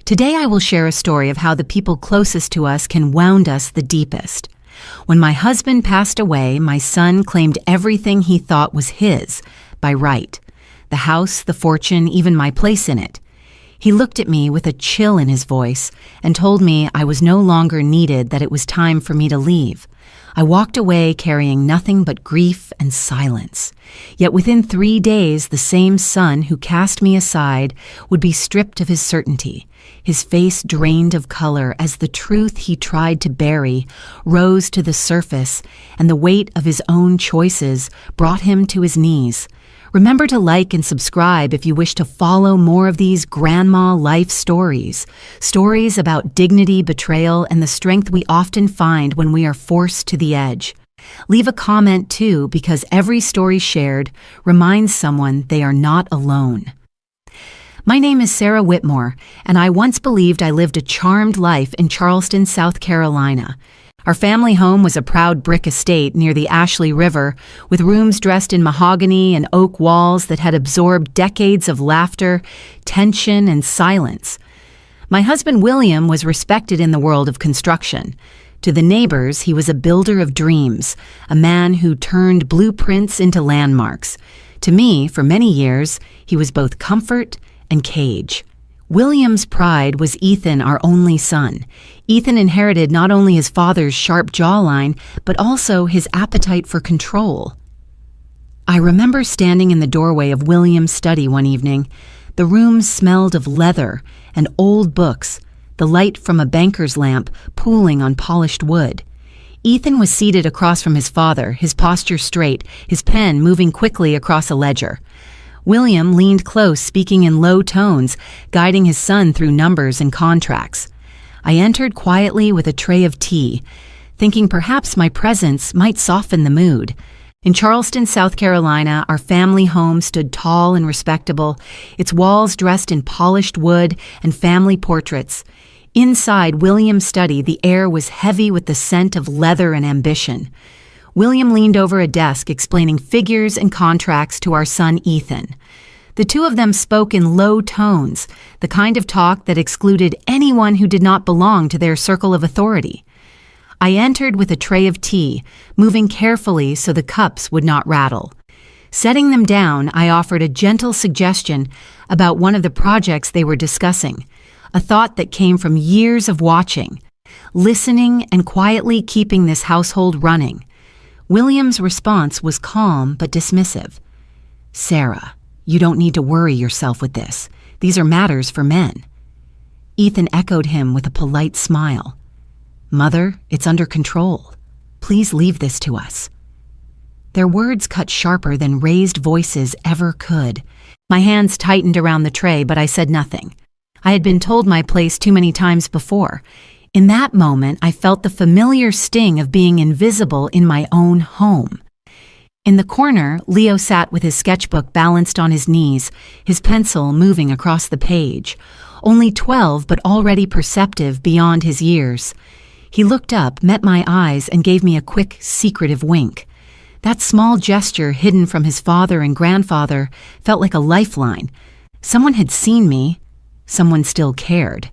Today I will share a story of how the people closest to us can wound us the deepest. When my husband passed away, my son claimed everything he thought was his, by right. The house, the fortune, even my place in it. He looked at me with a chill in his voice and told me I was no longer needed, that it was time for me to leave. I walked away carrying nothing but grief and silence. Yet within 3 days, the same son who cast me aside would be stripped of his certainty. His face drained of color as the truth he tried to bury rose to the surface, and the weight of his own choices brought him to his knees. Remember to like and subscribe if you wish to follow more of these grandma life stories. Stories about dignity, betrayal, and the strength we often find when we are forced to the edge. Leave a comment too, because every story shared reminds someone they are not alone. My name is Sarah Whitmore, and I once believed I lived a charmed life in Charleston, South Carolina. Our family home was a proud brick estate near the Ashley River, with rooms dressed in mahogany and oak walls that had absorbed decades of laughter, tension, and silence. My husband William was respected in the world of construction. To the neighbors, he was a builder of dreams, a man who turned blueprints into landmarks. To me, for many years, he was both comfort and cage. William's pride was Ethan, our only son. Ethan inherited not only his father's sharp jawline, but also his appetite for control. I remember standing in the doorway of William's study one evening. The room smelled of leather and old books, the light from a banker's lamp pooling on polished wood. Ethan was seated across from his father, his posture straight, his pen moving quickly across a ledger. William leaned close, speaking in low tones, guiding his son through numbers and contracts. I entered quietly with a tray of tea, thinking perhaps my presence might soften the mood. In Charleston, South Carolina, our family home stood tall and respectable, its walls dressed in polished wood and family portraits. Inside William's study, the air was heavy with the scent of leather and ambition. William leaned over a desk explaining figures and contracts to our son Ethan. The two of them spoke in low tones, the kind of talk that excluded anyone who did not belong to their circle of authority. I entered with a tray of tea, moving carefully so the cups would not rattle. Setting them down, I offered a gentle suggestion about one of the projects they were discussing, a thought that came from years of watching, listening and quietly keeping this household running. William's response was calm but dismissive. "Sarah, you don't need to worry yourself with this. These are matters for men." Ethan echoed him with a polite smile. "Mother, it's under control. Please leave this to us." Their words cut sharper than raised voices ever could. My hands tightened around the tray, but I said nothing. I had been told my place too many times before. In that moment, I felt the familiar sting of being invisible in my own home. In the corner, Leo sat with his sketchbook balanced on his knees, his pencil moving across the page. Only 12, but already perceptive beyond his years. He looked up, met my eyes, and gave me a quick, secretive wink. That small gesture, hidden from his father and grandfather, felt like a lifeline. Someone had seen me. Someone still cared.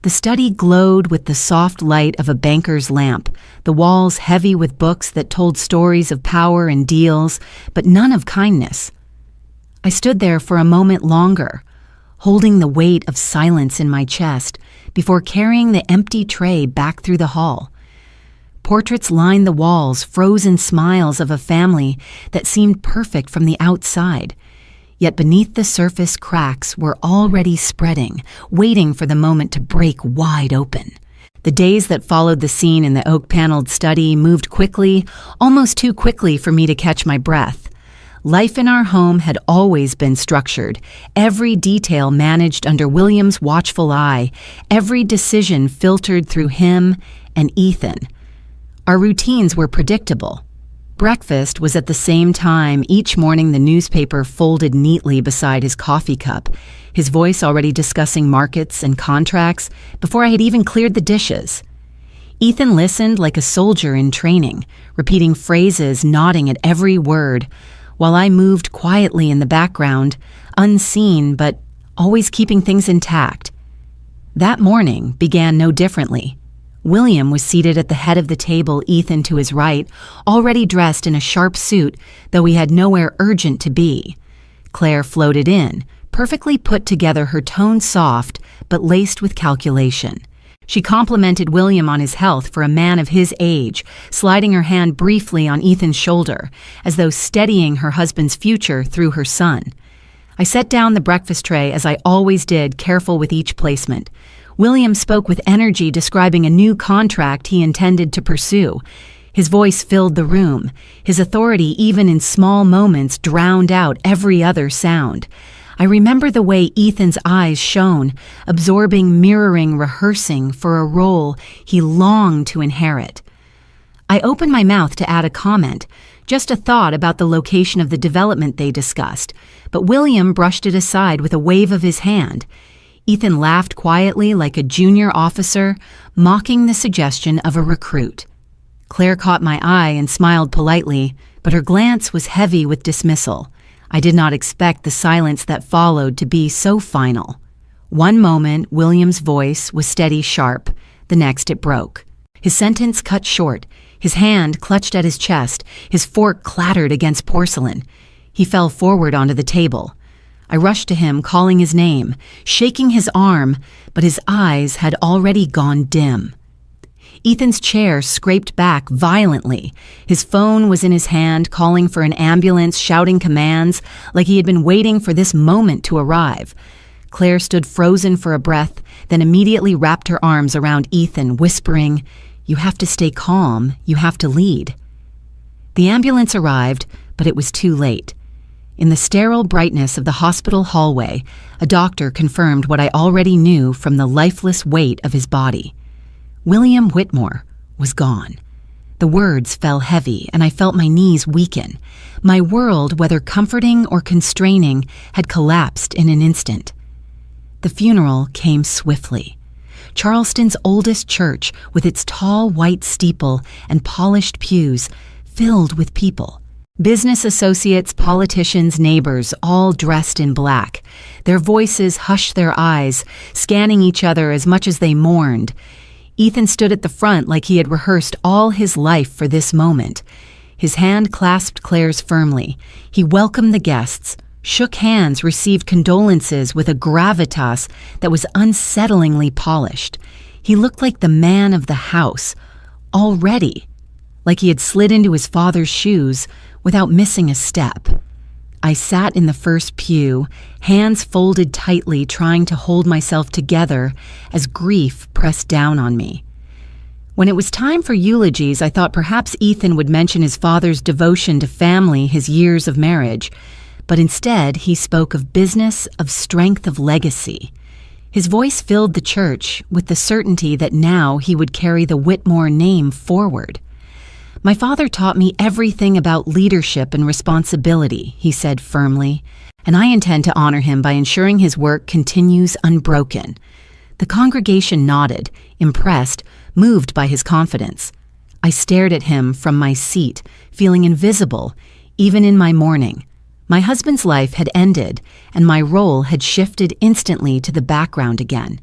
The study glowed with the soft light of a banker's lamp, the walls heavy with books that told stories of power and deals, but none of kindness. I stood there for a moment longer, holding the weight of silence in my chest, before carrying the empty tray back through the hall. Portraits lined the walls, frozen smiles of a family that seemed perfect from the outside. Yet beneath the surface, cracks were already spreading, waiting for the moment to break wide open. The days that followed the scene in the oak-paneled study moved quickly, almost too quickly for me to catch my breath. Life in our home had always been structured, every detail managed under William's watchful eye, every decision filtered through him and Ethan. Our routines were predictable. Breakfast was at the same time, each morning the newspaper folded neatly beside his coffee cup, his voice already discussing markets and contracts before I had even cleared the dishes. Ethan listened like a soldier in training, repeating phrases, nodding at every word, while I moved quietly in the background, unseen but always keeping things intact. That morning began no differently. William was seated at the head of the table, Ethan to his right, already dressed in a sharp suit, though he had nowhere urgent to be. Claire floated in, perfectly put together, her tone soft, but laced with calculation. She complimented William on his health for a man of his age, sliding her hand briefly on Ethan's shoulder, as though steadying her husband's future through her son. I set down the breakfast tray as I always did, careful with each placement. William spoke with energy, describing a new contract he intended to pursue. His voice filled the room. His authority, even in small moments, drowned out every other sound. I remember the way Ethan's eyes shone, absorbing, mirroring, rehearsing for a role he longed to inherit. I opened my mouth to add a comment, just a thought about the location of the development they discussed, but William brushed it aside with a wave of his hand. Ethan laughed quietly like a junior officer, mocking the suggestion of a recruit. Claire caught my eye and smiled politely, but her glance was heavy with dismissal. I did not expect the silence that followed to be so final. One moment, William's voice was steady, sharp. The next, it broke. His sentence cut short. His hand clutched at his chest. His fork clattered against porcelain. He fell forward onto the table. I rushed to him, calling his name, shaking his arm, but his eyes had already gone dim. Ethan's chair scraped back violently. His phone was in his hand, calling for an ambulance, shouting commands, like he had been waiting for this moment to arrive. Claire stood frozen for a breath, then immediately wrapped her arms around Ethan, whispering, "You have to stay calm. You have to lead." The ambulance arrived, but it was too late. In the sterile brightness of the hospital hallway, a doctor confirmed what I already knew from the lifeless weight of his body. William Whitmore was gone. The words fell heavy, and I felt my knees weaken. My world, whether comforting or constraining, had collapsed in an instant. The funeral came swiftly. Charleston's oldest church, with its tall white steeple and polished pews, filled with people. Business associates, politicians, neighbors, all dressed in black. Their voices hushed their eyes, scanning each other as much as they mourned. Ethan stood at the front like he had rehearsed all his life for this moment. His hand clasped Claire's firmly. He welcomed the guests, shook hands, received condolences with a gravitas that was unsettlingly polished. He looked like the man of the house, already, like he had slid into his father's shoes without missing a step. I sat in the first pew, hands folded tightly, trying to hold myself together as grief pressed down on me. When it was time for eulogies, I thought perhaps Ethan would mention his father's devotion to family, his years of marriage, but instead he spoke of business, of strength, of legacy. His voice filled the church with the certainty that now he would carry the Whitmore name forward. "My father taught me everything about leadership and responsibility," he said firmly, "and I intend to honor him by ensuring his work continues unbroken." The congregation nodded, impressed, moved by his confidence. I stared at him from my seat, feeling invisible, even in my mourning. My husband's life had ended, and my role had shifted instantly to the background again.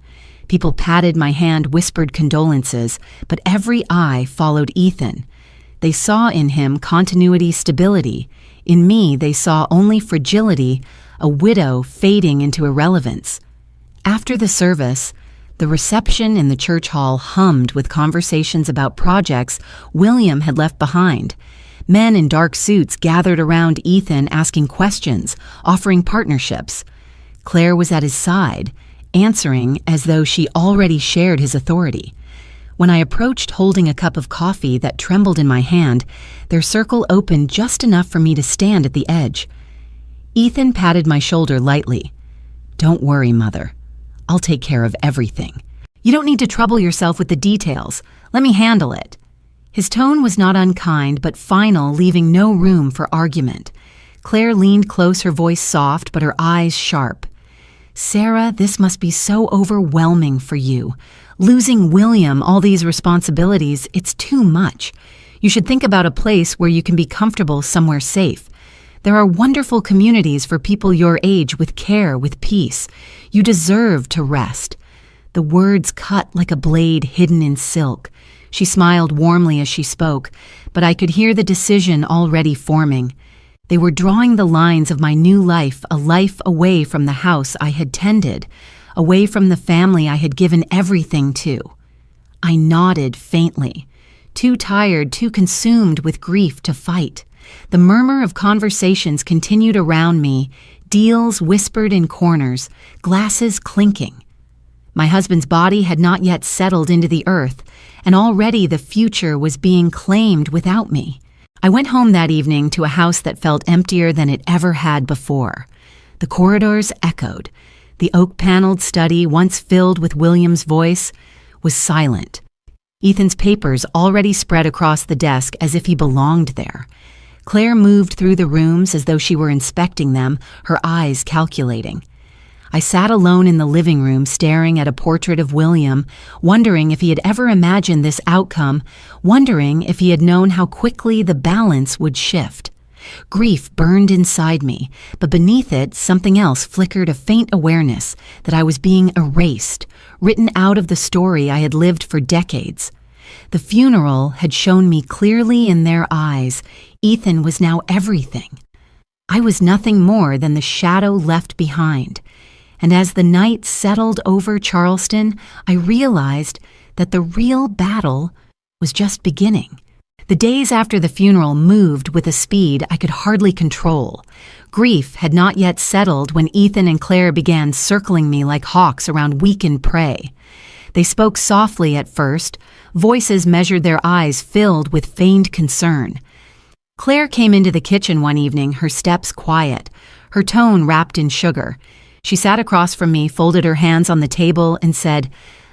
People patted my hand, whispered condolences, but every eye followed Ethan. They saw in him continuity, stability. In me, they saw only fragility, a widow fading into irrelevance. After the service, the reception in the church hall hummed with conversations about projects William had left behind. Men in dark suits gathered around Ethan, asking questions, offering partnerships. Claire was at his side, answering as though she already shared his authority. When I approached holding a cup of coffee that trembled in my hand, their circle opened just enough for me to stand at the edge. Ethan patted my shoulder lightly. "Don't worry, Mother. I'll take care of everything. You don't need to trouble yourself with the details. Let me handle it." His tone was not unkind, but final, leaving no room for argument. Claire leaned close, her voice soft, but her eyes sharp. "Sarah, this must be so overwhelming for you. Losing William, all these responsibilities, it's too much. You should think about a place where you can be comfortable, somewhere safe. There are wonderful communities for people your age with care, with peace. You deserve to rest." The words cut like a blade hidden in silk. She smiled warmly as she spoke, but I could hear the decision already forming. They were drawing the lines of my new life, a life away from the house I had tended, away from the family I had given everything to. I nodded faintly, too tired, too consumed with grief to fight. The murmur of conversations continued around me, deals whispered in corners, glasses clinking. My husband's body had not yet settled into the earth, and already the future was being claimed without me. I went home that evening to a house that felt emptier than it ever had before. The corridors echoed. The oak-paneled study, once filled with William's voice, was silent. Ethan's papers already spread across the desk as if he belonged there. Claire moved through the rooms as though she were inspecting them, her eyes calculating. I sat alone in the living room staring at a portrait of William, wondering if he had ever imagined this outcome, wondering if he had known how quickly the balance would shift. Grief burned inside me, but beneath it something else flickered, a faint awareness that I was being erased, written out of the story I had lived for decades. The funeral had shown me clearly in their eyes Ethan was now everything. I was nothing more than the shadow left behind. And as the night settled over Charleston, I realized that the real battle was just beginning. The days after the funeral moved with a speed I could hardly control. Grief had not yet settled when Ethan and Claire began circling me like hawks around weakened prey. They spoke softly at first. Voices measured their eyes filled with feigned concern. Claire came into the kitchen one evening, her steps quiet, her tone wrapped in sugar. She sat across from me, folded her hands on the table, and said,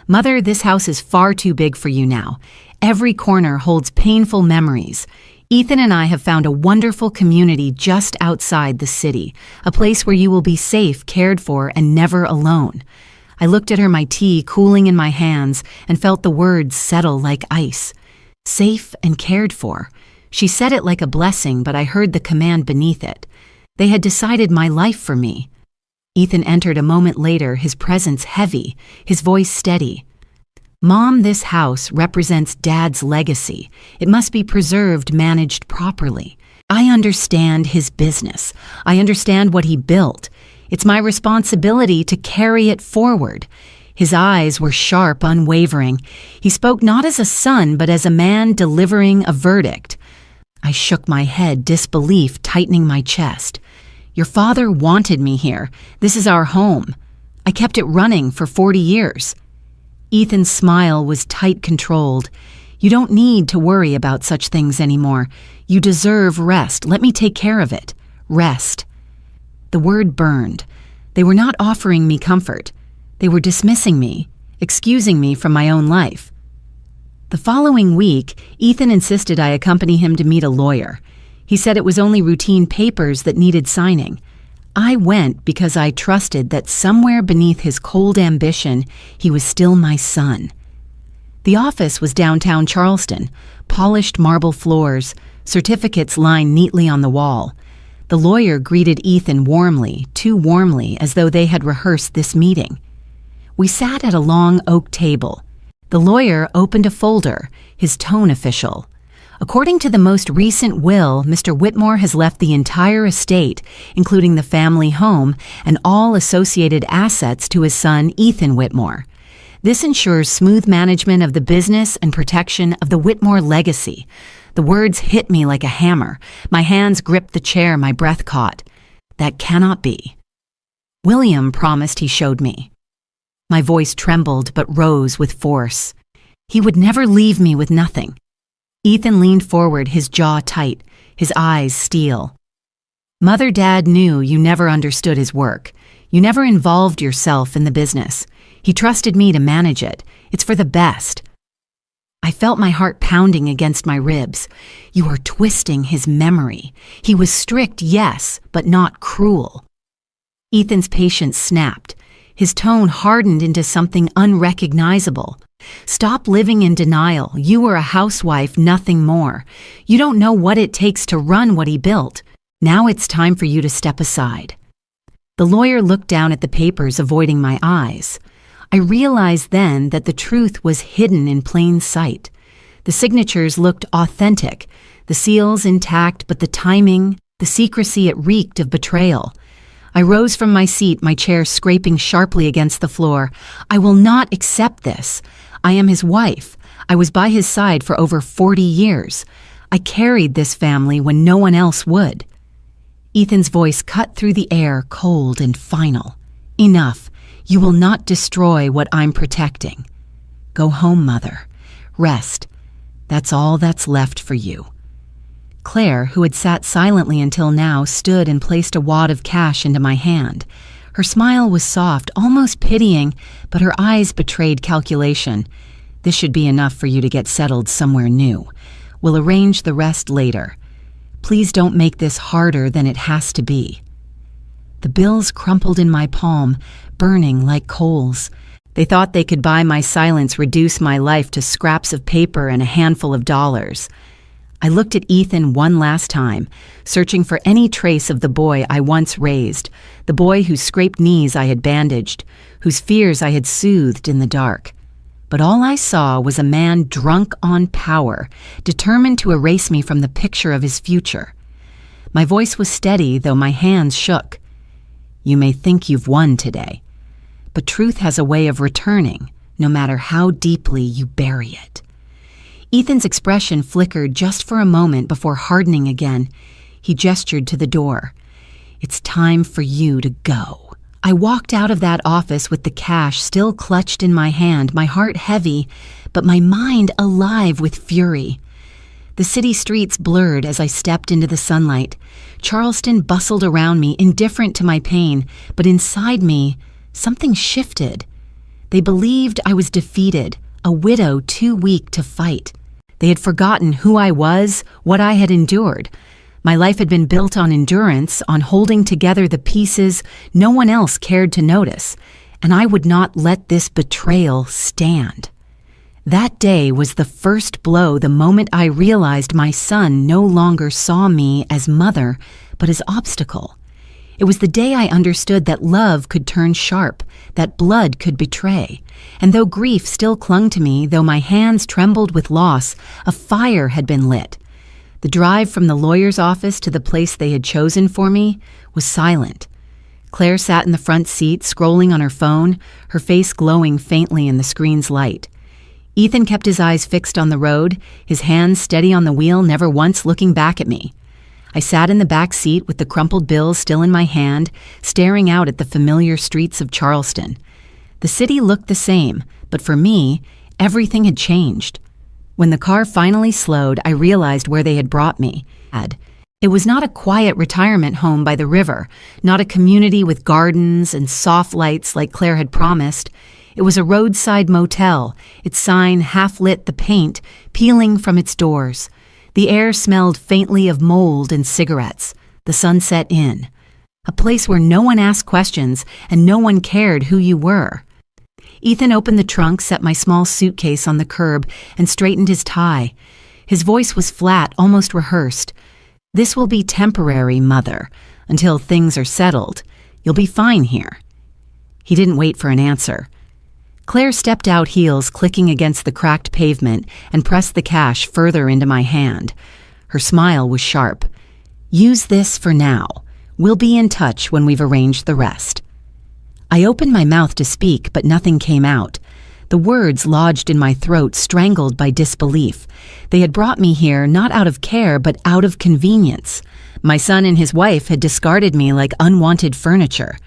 "Mother, this house is far too big for you now. Every corner holds painful memories. Ethan and I have found a wonderful community just outside the city, a place where you will be safe, cared for, and never alone." I looked at her, my tea cooling in my hands, and felt the words settle like ice. Safe and cared for. She said it like a blessing, but I heard the command beneath it. They had decided my life for me. Ethan entered a moment later, his presence heavy, his voice steady. "Mom, this house represents Dad's legacy. It must be preserved, managed properly. I understand his business. I understand what he built. It's my responsibility to carry it forward." His eyes were sharp, unwavering. He spoke not as a son, but as a man delivering a verdict. I shook my head, disbelief tightening my chest. "Your father wanted me here. This is our home. I kept it running for 40 years. Ethan's smile was tight, controlled. "You don't need to worry about such things anymore. You deserve rest. Let me take care of it. Rest." The word burned. They were not offering me comfort. They were dismissing me, excusing me from my own life. The following week, Ethan insisted I accompany him to meet a lawyer. He said it was only routine papers that needed signing. I went because I trusted that somewhere beneath his cold ambition, he was still my son. The office was downtown Charleston, polished marble floors, certificates lined neatly on the wall. The lawyer greeted Ethan warmly, too warmly, as though they had rehearsed this meeting. We sat at a long oak table. The lawyer opened a folder, his tone official. "According to the most recent will, Mr. Whitmore has left the entire estate, including the family home, and all associated assets to his son, Ethan Whitmore. This ensures smooth management of the business and protection of the Whitmore legacy." The words hit me like a hammer. My hands gripped the chair, my breath caught. That cannot be. "William promised," he showed me. My voice trembled but rose with force. "He would never leave me with nothing." Ethan leaned forward, his jaw tight, his eyes steel. "Mother, Dad knew you never understood his work. You never involved yourself in the business. He trusted me to manage it. It's for the best." I felt my heart pounding against my ribs. "You are twisting his memory. He was strict, yes, but not cruel." Ethan's patience snapped. His tone hardened into something unrecognizable. "Stop living in denial. You were a housewife, nothing more. You don't know what it takes to run what he built. Now it's time for you to step aside." The lawyer looked down at the papers, avoiding my eyes. I realized then that the truth was hidden in plain sight. The signatures looked authentic, the seals intact, but the timing, the secrecy, it reeked of betrayal. I rose from my seat, my chair scraping sharply against the floor. I will not accept this. I am his wife. I was by his side for over 40 years. I carried this family when no one else would. Ethan's voice cut through the air, cold and final. Enough. You will not destroy what I'm protecting. Go home, Mother. Rest. That's all that's left for you. Claire, who had sat silently until now, stood and placed a wad of cash into my hand. Her smile was soft, almost pitying, but her eyes betrayed calculation. This should be enough for you to get settled somewhere new. We'll arrange the rest later. Please don't make this harder than it has to be. The bills crumpled in my palm, burning like coals. They thought they could buy my silence, reduce my life to scraps of paper and a handful of dollars. I looked at Ethan one last time, searching for any trace of the boy I once raised, the boy whose scraped knees I had bandaged, whose fears I had soothed in the dark. But all I saw was a man drunk on power, determined to erase me from the picture of his future. My voice was steady, though my hands shook. You may think you've won today, but truth has a way of returning, no matter how deeply you bury it. Ethan's expression flickered just for a moment before hardening again. He gestured to the door. It's time for you to go. I walked out of that office with the cash still clutched in my hand, my heart heavy, but my mind alive with fury. The city streets blurred as I stepped into the sunlight. Charleston bustled around me, indifferent to my pain, but inside me, something shifted. They believed I was defeated, a widow too weak to fight. They had forgotten who I was, what I had endured. My life had been built on endurance, on holding together the pieces no one else cared to notice, and I would not let this betrayal stand. That day was the first blow the moment I realized my son no longer saw me as mother, but as obstacle. It was the day I understood that love could turn sharp, that blood could betray. And though grief still clung to me, though my hands trembled with loss, a fire had been lit. The drive from the lawyer's office to the place they had chosen for me was silent. Claire sat in the front seat, scrolling on her phone, her face glowing faintly in the screen's light. Ethan kept his eyes fixed on the road, his hands steady on the wheel, never once looking back at me. I sat in the back seat with the crumpled bills still in my hand, staring out at the familiar streets of Charleston. The city looked the same, but for me, everything had changed. When the car finally slowed, I realized where they had brought me. It was not a quiet retirement home by the river, not a community with gardens and soft lights like Claire had promised. It was a roadside motel, its sign half lit, the paint peeling from its doors. The air smelled faintly of mold and cigarettes. The sun set in. A place where no one asked questions and no one cared who you were. Ethan opened the trunk, set my small suitcase on the curb, and straightened his tie. His voice was flat, almost rehearsed. This will be temporary, Mother, until things are settled. You'll be fine here. He didn't wait for an answer. Claire stepped out, heels clicking against the cracked pavement, and pressed the cash further into my hand. Her smile was sharp. Use this for now. We'll be in touch when we've arranged the rest. I opened my mouth to speak, but nothing came out. The words lodged in my throat, strangled by disbelief. They had brought me here not out of care, but out of convenience. My son and his wife had discarded me like unwanted furniture.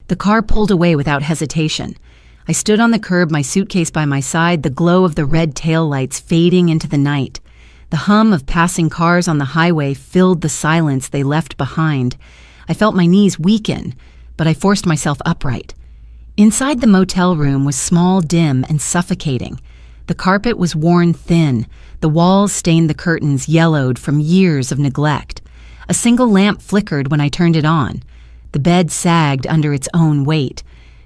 The car pulled away without hesitation. I stood on the curb, my suitcase by my side, the glow of the red taillights fading into the night. The hum of passing cars on the highway filled the silence they left behind. I felt my knees weaken, but I forced myself upright. Inside the motel room was small, dim, and suffocating. The carpet was worn thin. The walls stained the curtains, yellowed from years of neglect. A single lamp flickered when I turned it on. The bed sagged under its own weight.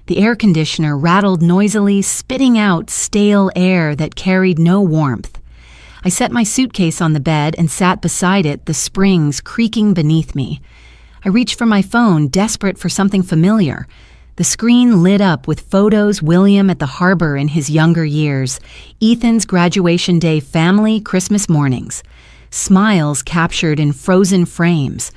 The air conditioner rattled noisily, spitting out stale air that carried no warmth. I set my suitcase on the bed and sat beside it, the springs creaking beneath me. I reached for my phone, desperate for something familiar. The screen lit up with photos William at the harbor in his younger years, Ethan's graduation day family Christmas mornings, smiles captured in frozen frames.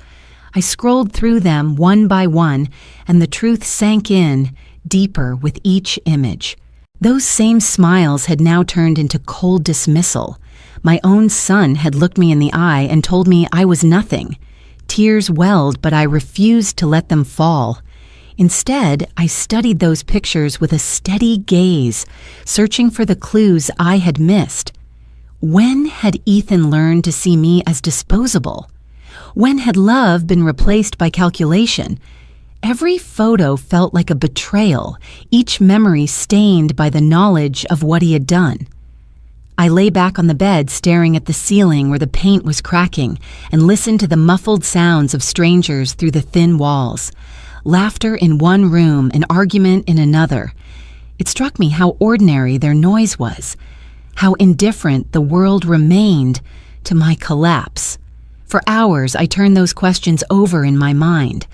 I scrolled through them one by one, and the truth sank in deeper with each image. Those same smiles had now turned into cold dismissal. My own son had looked me in the eye and told me I was nothing. Tears welled, but I refused to let them fall. Instead, I studied those pictures with a steady gaze, searching for the clues I had missed. When had Ethan learned to see me as disposable? When had love been replaced by calculation? Every photo felt like a betrayal, each memory stained by the knowledge of what he had done. I lay back on the bed staring at the ceiling where the paint was cracking and listened to the muffled sounds of strangers through the thin walls. Laughter in one room, an argument in another. It struck me how ordinary their noise was, how indifferent the world remained to my collapse. For hours, I turned those questions over in my mind.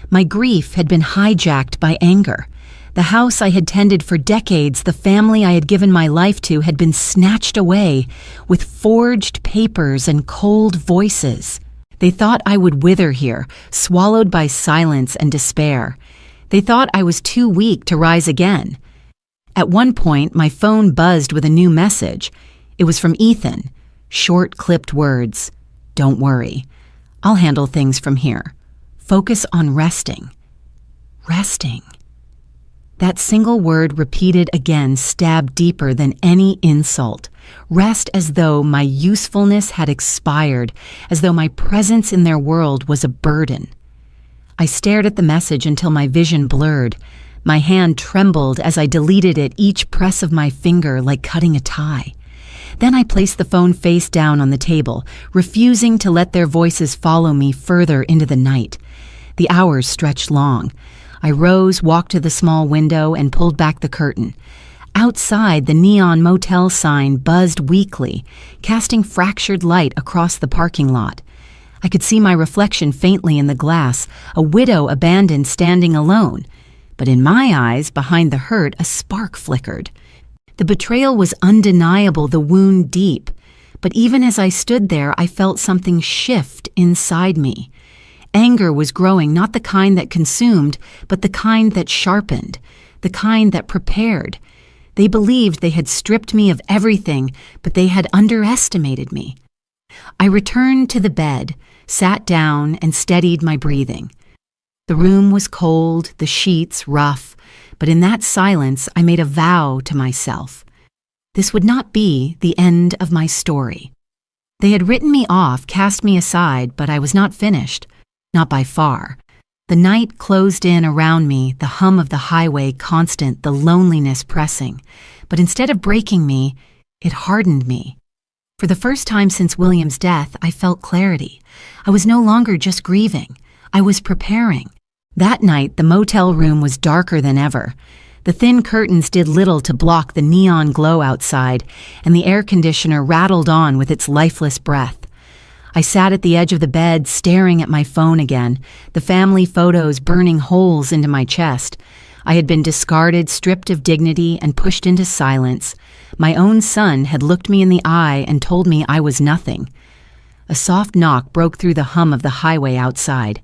My grief had been hijacked by anger. The house I had tended for decades, the family I had given my life to, had been snatched away with forged papers and cold voices. They thought I would wither here, swallowed by silence and despair. They thought I was too weak to rise again. At one point, my phone buzzed with a new message. It was from Ethan. Short, clipped words. "Don't worry. I'll handle things from here. Focus on resting." Resting. That single word repeated again stabbed deeper than any insult. Rest, as though my usefulness had expired, as though my presence in their world was a burden. I stared at the message until my vision blurred. My hand trembled as I deleted it, each press of my finger like cutting a tie. Then I placed the phone face down on the table, refusing to let their voices follow me further into the night. The hours stretched long. I rose, walked to the small window, and pulled back the curtain. Outside, the neon motel sign buzzed weakly, casting fractured light across the parking lot. I could see my reflection faintly in the glass, a widow abandoned standing alone. But in my eyes, behind the hurt, a spark flickered. The betrayal was undeniable, the wound deep. But even as I stood there, I felt something shift inside me. Anger was growing, not the kind that consumed, but the kind that sharpened, the kind that prepared. They believed they had stripped me of everything, but they had underestimated me. I returned to the bed, sat down, and steadied my breathing. The room was cold, the sheets rough, but in that silence I made a vow to myself. This would not be the end of my story. They had written me off, cast me aside, but I was not finished. Not by far. The night closed in around me, the hum of the highway constant, the loneliness pressing. But instead of breaking me, it hardened me. For the first time since William's death, I felt clarity. I was no longer just grieving. I was preparing. That night, the motel room was darker than ever. The thin curtains did little to block the neon glow outside, and the air conditioner rattled on with its lifeless breath. I sat at the edge of the bed, staring at my phone again, the family photos burning holes into my chest. I had been discarded, stripped of dignity, and pushed into silence. My own son had looked me in the eye and told me I was nothing. A soft knock broke through the hum of the highway outside.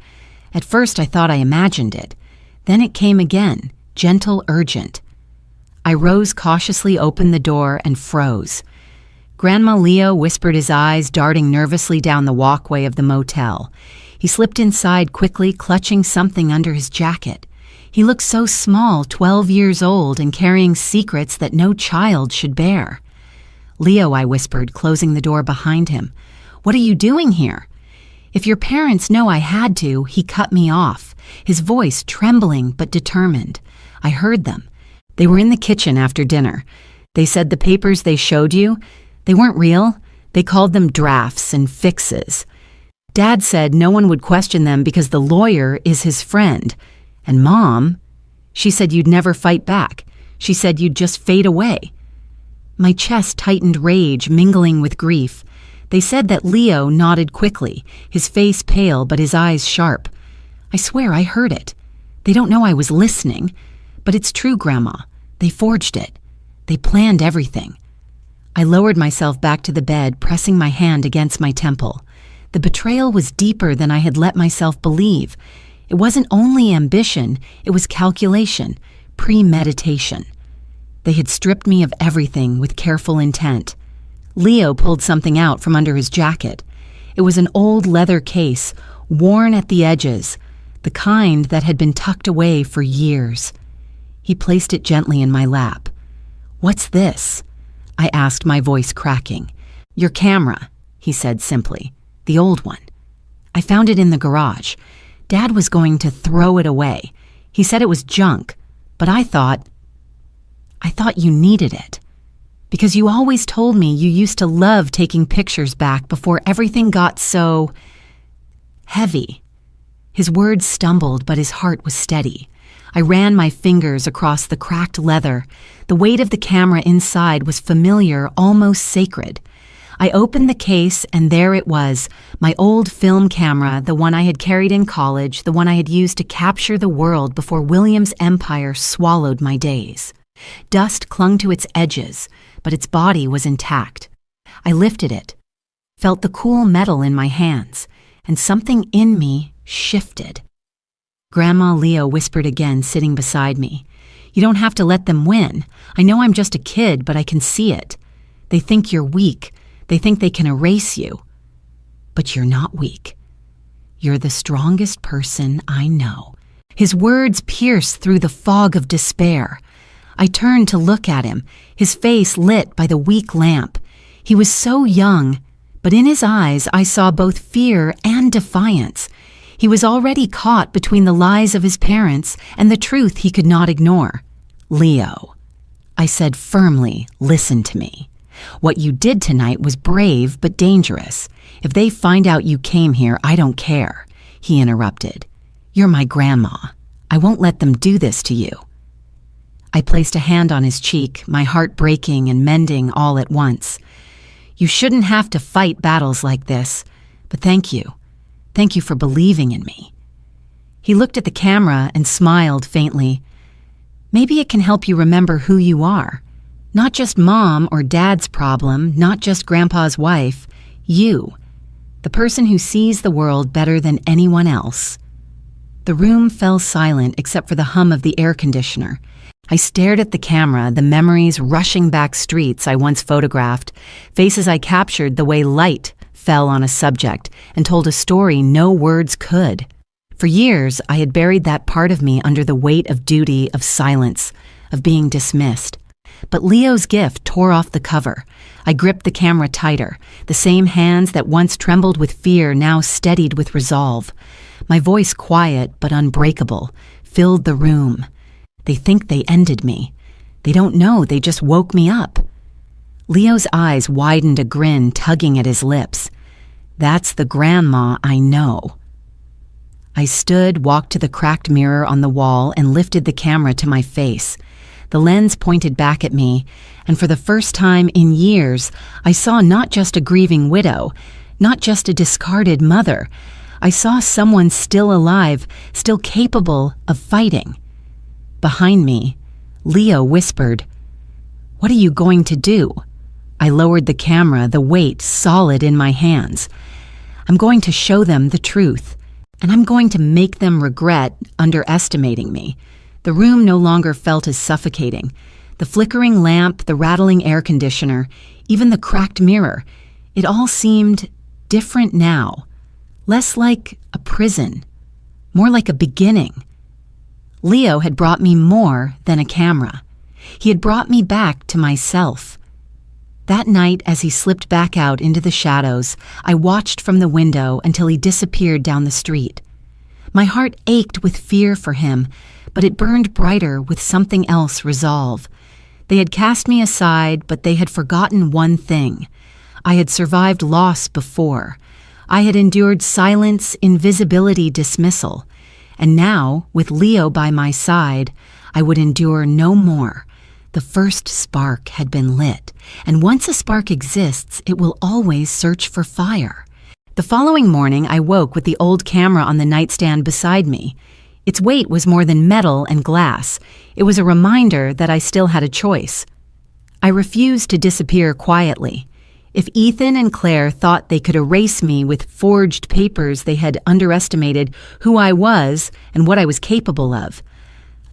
At first I thought I imagined it. Then it came again, gentle, urgent. I rose cautiously, opened the door, and froze. Grandma Leo whispered, his eyes darting nervously down the walkway of the motel. He slipped inside quickly, clutching something under his jacket. He looked so small, 12 years old, and carrying secrets that no child should bear. "Leo," I whispered, closing the door behind him. "What are you doing here?" "If your parents know I had to," he cut me off, his voice trembling but determined. I heard them. They were in the kitchen after dinner. They said the papers they showed you, they weren't real. They called them drafts and fixes. Dad said no one would question them because the lawyer is his friend. And Mom, she said you'd never fight back. She said you'd just fade away. My chest tightened, rage mingling with grief. They said that Leo nodded quickly, his face pale but his eyes sharp. I swear I heard it. They don't know I was listening. But it's true, Grandma. They forged it. They planned everything. I lowered myself back to the bed, pressing my hand against my temple. The betrayal was deeper than I had let myself believe. It wasn't only ambition, it was calculation, premeditation. They had stripped me of everything with careful intent. Leo pulled something out from under his jacket. It was an old leather case, worn at the edges, the kind that had been tucked away for years. He placed it gently in my lap. "What's this?" I asked, my voice cracking. "Your camera," he said simply. "The old one. I found it in the garage. Dad was going to throw it away. He said it was junk, but I thought you needed it. Because you always told me you used to love taking pictures back before everything got so heavy." His words stumbled, but his heart was steady. I ran my fingers across the cracked leather. The weight of the camera inside was familiar, almost sacred. I opened the case, and there it was, my old film camera, the one I had carried in college, the one I had used to capture the world before William's empire swallowed my days. Dust clung to its edges, but its body was intact. I lifted it, felt the cool metal in my hands, and something in me shifted. Grandma, Leo whispered again, sitting beside me. "You don't have to let them win. I know I'm just a kid, but I can see it. They think you're weak. They think they can erase you. But you're not weak. You're the strongest person I know." His words pierced through the fog of despair. I turned to look at him, his face lit by the weak lamp. He was so young, but in his eyes I saw both fear and defiance. He was already caught between the lies of his parents and the truth he could not ignore. "Leo," I said firmly, "listen to me. What you did tonight was brave but dangerous. If they find out you came here, I don't care," he interrupted. "You're my grandma. I won't let them do this to you." I placed a hand on his cheek, my heart breaking and mending all at once. "You shouldn't have to fight battles like this, but thank you. Thank you for believing in me." He looked at the camera and smiled faintly. "Maybe it can help you remember who you are. Not just Mom or Dad's problem, not just Grandpa's wife. You, the person who sees the world better than anyone else." The room fell silent except for the hum of the air conditioner. I stared at the camera, the memories rushing back streets I once photographed, faces I captured the way light fell on a subject and told a story no words could. For years, I had buried that part of me under the weight of duty, of silence, of being dismissed. But Leo's gift tore off the cover. I gripped the camera tighter. The same hands that once trembled with fear now steadied with resolve. My voice, quiet but unbreakable, filled the room. "They think they ended me. They don't know they just woke me up." Leo's eyes widened a grin, tugging at his lips. "That's the grandma I know." I stood, walked to the cracked mirror on the wall, and lifted the camera to my face. The lens pointed back at me, and for the first time in years, I saw not just a grieving widow, not just a discarded mother. I saw someone still alive, still capable of fighting. Behind me, Leo whispered, "What are you going to do?" I lowered the camera, the weight solid in my hands. "I'm going to show them the truth, and I'm going to make them regret underestimating me." The room no longer felt as suffocating. The flickering lamp, the rattling air conditioner, even the cracked mirror, it all seemed different now. Less like a prison, more like a beginning. Leo had brought me more than a camera. He had brought me back to myself. That night, as he slipped back out into the shadows, I watched from the window until he disappeared down the street. My heart ached with fear for him, but it burned brighter with something else resolve. They had cast me aside, but they had forgotten one thing. I had survived loss before. I had endured silence, invisibility, dismissal. And now, with Leo by my side, I would endure no more. The first spark had been lit, and once a spark exists, it will always search for fire. The following morning, I woke with the old camera on the nightstand beside me. Its weight was more than metal and glass. It was a reminder that I still had a choice. I refused to disappear quietly. If Ethan and Claire thought they could erase me with forged papers, they had underestimated who I was and what I was capable of.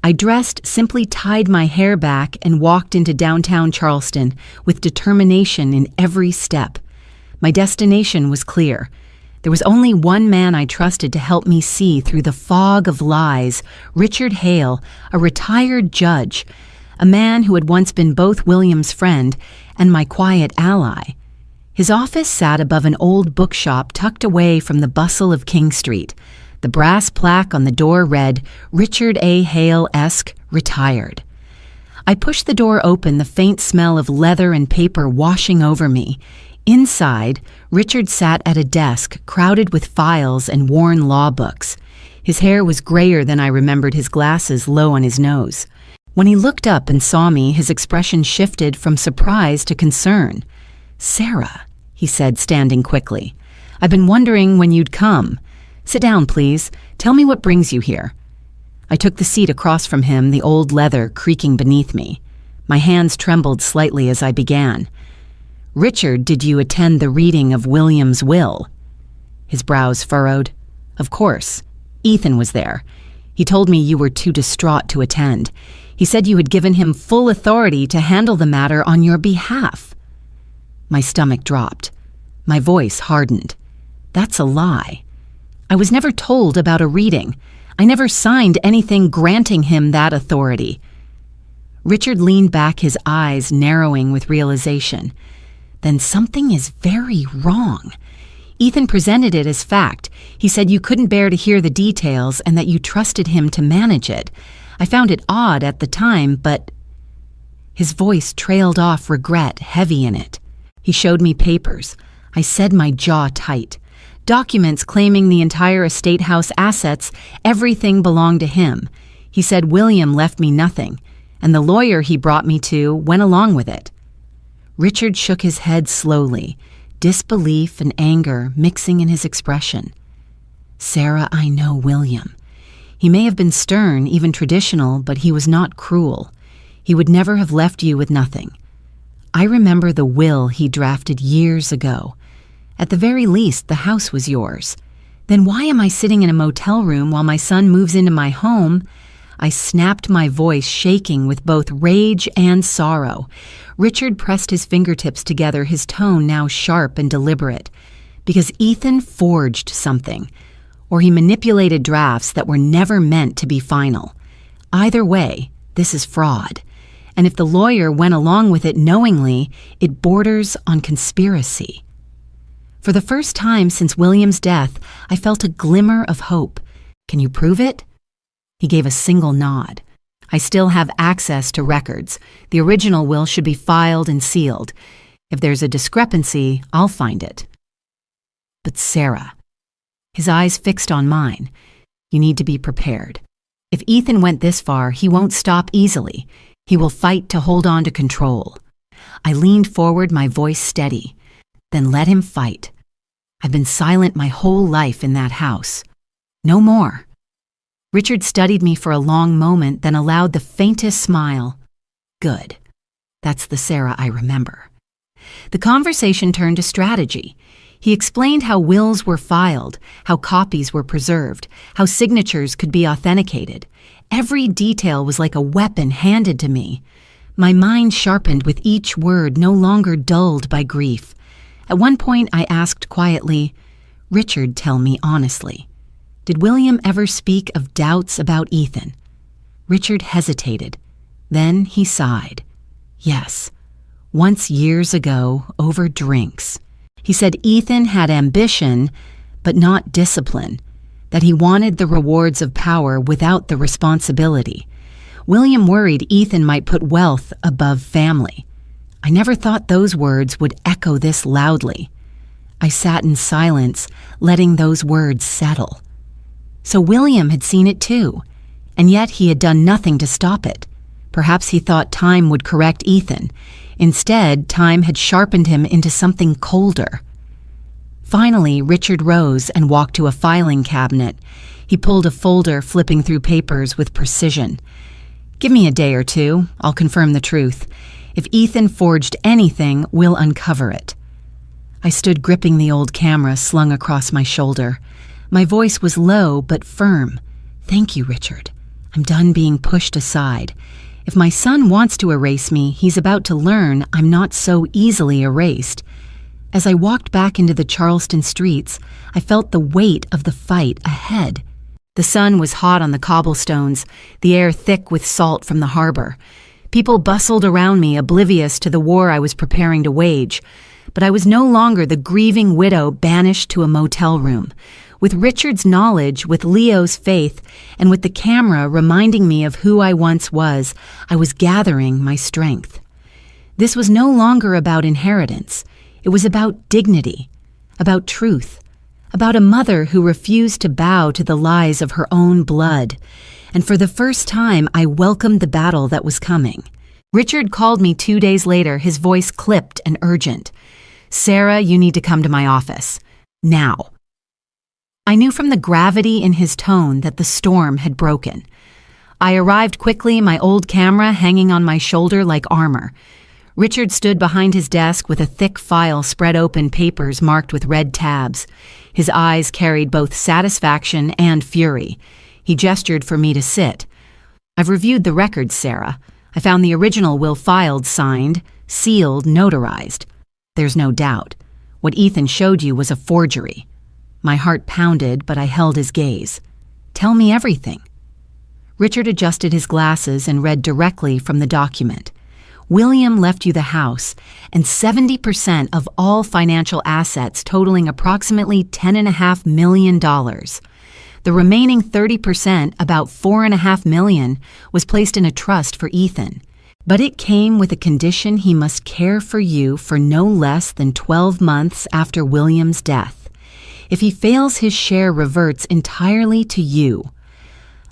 I dressed, simply tied my hair back, and walked into downtown Charleston with determination in every step. My destination was clear. There was only one man I trusted to help me see through the fog of lies: Richard Hale, a retired judge, a man who had once been both William's friend and my quiet ally. His office sat above an old bookshop tucked away from the bustle of King Street. The brass plaque on the door read, "Richard A. Hale-esque, retired." I pushed the door open, the faint smell of leather and paper washing over me. Inside, Richard sat at a desk crowded with files and worn law books. His hair was grayer than I remembered, his glasses low on his nose. When he looked up and saw me, his expression shifted from surprise to concern. "Sarah," he said, standing quickly. "I've been wondering when you'd come. Sit down, please. Tell me what brings you here." I took the seat across from him, the old leather creaking beneath me. My hands trembled slightly as I began. "Richard, did you attend the reading of William's will?" His brows furrowed. "Of course. Ethan was there. He told me you were too distraught to attend. He said you had given him full authority to handle the matter on your behalf." My stomach dropped. My voice hardened. "That's a lie. I was never told about a reading. I never signed anything granting him that authority." Richard leaned back, his eyes narrowing with realization. "Then something is very wrong. Ethan presented it as fact. He said you couldn't bear to hear the details and that you trusted him to manage it. I found it odd at the time, but—" His voice trailed off, regret heavy in it. He showed me papers. I said, my jaw tight. Documents claiming the entire estate house assets, everything belonged to him. He said William left me nothing, and the lawyer he brought me to went along with it. Richard shook his head slowly, disbelief and anger mixing in his expression. "Sarah, I know William. He may have been stern, even traditional, but he was not cruel. He would never have left you with nothing. I remember the will he drafted years ago. At the very least, the house was yours. Then why am I sitting in a motel room while my son moves into my home?" I snapped, my voice shaking with both rage and sorrow. Richard pressed his fingertips together, his tone now sharp and deliberate. "Because Ethan forged something, or he manipulated drafts that were never meant to be final. Either way, this is fraud. And if the lawyer went along with it knowingly, it borders on conspiracy." For the first time since William's death, I felt a glimmer of hope. "Can you prove it?" He gave a single nod. "I still have access to records. The original will should be filed and sealed. If there's a discrepancy, I'll find it." "But Sarah," his eyes fixed on mine, "you need to be prepared. If Ethan went this far, he won't stop easily. He will fight to hold on to control." I leaned forward, my voice steady. "Then let him fight. I've been silent my whole life in that house. No more." Richard studied me for a long moment, then allowed the faintest smile. "Good. That's the Sarah I remember." The conversation turned to strategy. He explained how wills were filed, how copies were preserved, how signatures could be authenticated. Every detail was like a weapon handed to me. My mind sharpened with each word, no longer dulled by grief. At one point I asked quietly, "Richard, tell me honestly, did William ever speak of doubts about Ethan?" Richard hesitated. Then he sighed. "Yes, once years ago, over drinks. He said Ethan had ambition, but not discipline, that he wanted the rewards of power without the responsibility. William worried Ethan might put wealth above family. I never thought those words would echo this loudly. I sat in silence, letting those words settle. So William had seen it too, and yet he had done nothing to stop it. Perhaps he thought time would correct Ethan. Instead, time had sharpened him into something colder. Finally, Richard rose and walked to a filing cabinet. He pulled a folder, flipping through papers with precision. "Give me a day or two. I'll confirm the truth. If Ethan forged anything, we'll uncover it." I stood gripping the old camera slung across my shoulder. My voice was low but firm. "Thank you, Richard. I'm done being pushed aside. If my son wants to erase me, he's about to learn I'm not so easily erased." As I walked back into the Charleston streets, I felt the weight of the fight ahead. The sun was hot on the cobblestones, the air thick with salt from the harbor. People bustled around me, oblivious to the war I was preparing to wage. But I was no longer the grieving widow banished to a motel room. With Richard's knowledge, with Leo's faith, and with the camera reminding me of who I once was, I was gathering my strength. This was no longer about inheritance. It was about dignity, about truth, about a mother who refused to bow to the lies of her own blood. And for the first time, I welcomed the battle that was coming. Richard called me 2 days later, his voice clipped and urgent. "Sarah, you need to come to my office. Now." I knew from the gravity in his tone that the storm had broken. I arrived quickly, my old camera hanging on my shoulder like armor. Richard stood behind his desk with a thick file spread open, papers marked with red tabs. His eyes carried both satisfaction and fury. He gestured for me to sit. "I've reviewed the records, Sarah. I found the original will filed, signed, sealed, notarized. There's no doubt. What Ethan showed you was a forgery." My heart pounded, but I held his gaze. "Tell me everything." Richard adjusted his glasses and read directly from the document. "William left you the house and 70% of all financial assets totaling approximately $10.5 million. The remaining 30%, about $4.5 million, was placed in a trust for Ethan. But it came with a condition: he must care for you for no less than 12 months after William's death. If he fails, his share reverts entirely to you."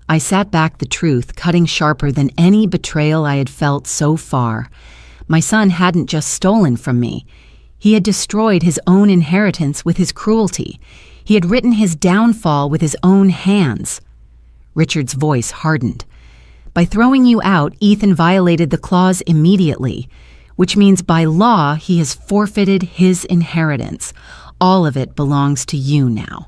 I sat back, the truth cutting sharper than any betrayal I had felt so far. My son hadn't just stolen from me. He had destroyed his own inheritance with his cruelty. He had written his downfall with his own hands. Richard's voice hardened. "By throwing you out, Ethan violated the clause immediately, which means by law he has forfeited his inheritance. All of it belongs to you now."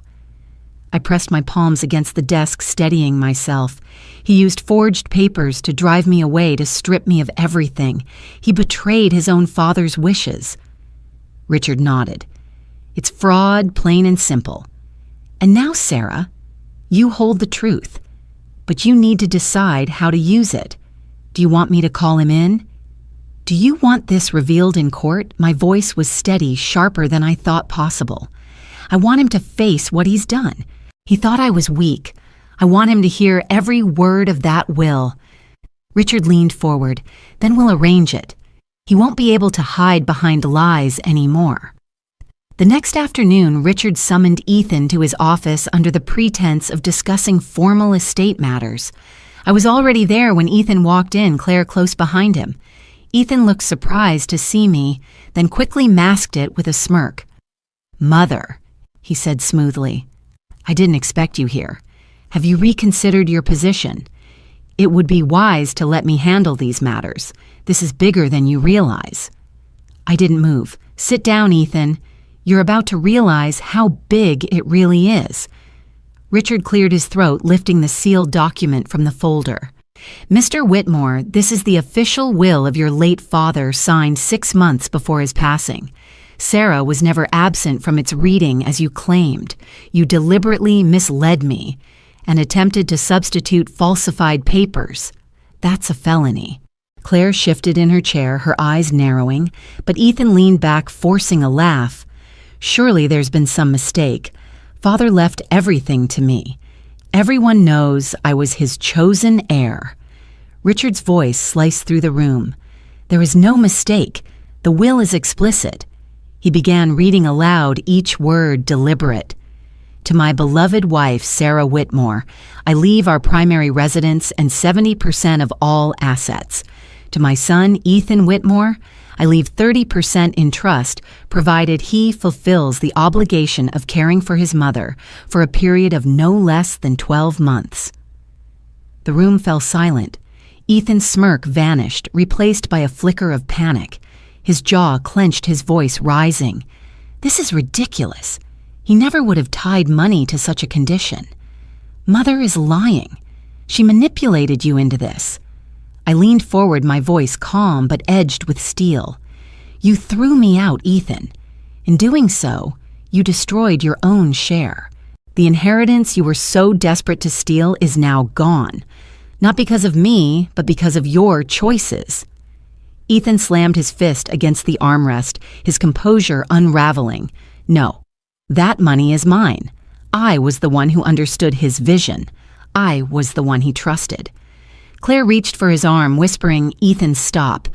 I pressed my palms against the desk, steadying myself. He used forged papers to drive me away, to strip me of everything. He betrayed his own father's wishes. Richard nodded. "It's fraud, plain and simple. And now, Sarah, you hold the truth. But you need to decide how to use it. Do you want me to call him in? Do you want this revealed in court?" My voice was steady, sharper than I thought possible. "I want him to face what he's done. He thought I was weak. I want him to hear every word of that will." Richard leaned forward. "Then we'll arrange it. He won't be able to hide behind lies anymore." The next afternoon, Richard summoned Ethan to his office under the pretense of discussing formal estate matters. I was already there when Ethan walked in, Claire close behind him. Ethan looked surprised to see me, then quickly masked it with a smirk. "Mother," he said smoothly, "I didn't expect you here. Have you reconsidered your position? It would be wise to let me handle these matters. This is bigger than you realize." I didn't move. "Sit down, Ethan. You're about to realize how big it really is." Richard cleared his throat, lifting the sealed document from the folder. "Mr. Whitmore, this is the official will of your late father, signed 6 months before his passing. Sarah was never absent from its reading as you claimed. You deliberately misled me and attempted to substitute falsified papers. That's a felony." Claire shifted in her chair, her eyes narrowing, but Ethan leaned back, forcing a laugh. "Surely there's been some mistake. Father left everything to me. Everyone knows I was his chosen heir." Richard's voice sliced through the room. "There is no mistake. The will is explicit." He began reading aloud, each word deliberate. "To my beloved wife, Sarah Whitmore, I leave our primary residence and 70% of all assets. To my son, Ethan Whitmore, I leave 30% in trust, provided he fulfills the obligation of caring for his mother for a period of no less than 12 months. The room fell silent. Ethan's smirk vanished, replaced by a flicker of panic. His jaw clenched, his voice rising. This is ridiculous. He never would have tied money to such a condition. Mother is lying. She manipulated you into this. I leaned forward, my voice calm but edged with steel. You threw me out, Ethan. In doing so, you destroyed your own share. The inheritance you were so desperate to steal is now gone. Not because of me, but because of your choices. Ethan slammed his fist against the armrest, his composure unraveling. No, that money is mine. I was the one who understood his vision. I was the one he trusted. Claire reached for his arm, whispering, "Ethan, stop."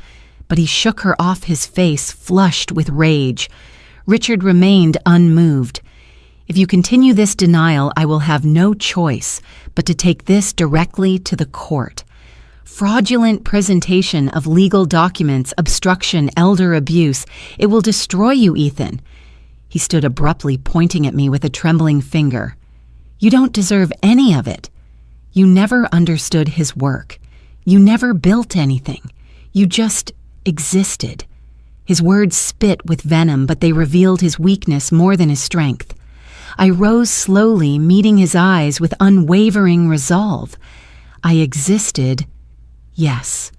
But he shook her off, his face flushed with rage. Richard remained unmoved. If you continue this denial, I will have no choice but to take this directly to the court. Fraudulent presentation of legal documents, obstruction, elder abuse. It will destroy you, Ethan. He stood abruptly, pointing at me with a trembling finger. You don't deserve any of it. You never understood his work. You never built anything. You just existed. His words spit with venom, but they revealed his weakness more than his strength. I rose slowly, meeting his eyes with unwavering resolve. I existed, yes.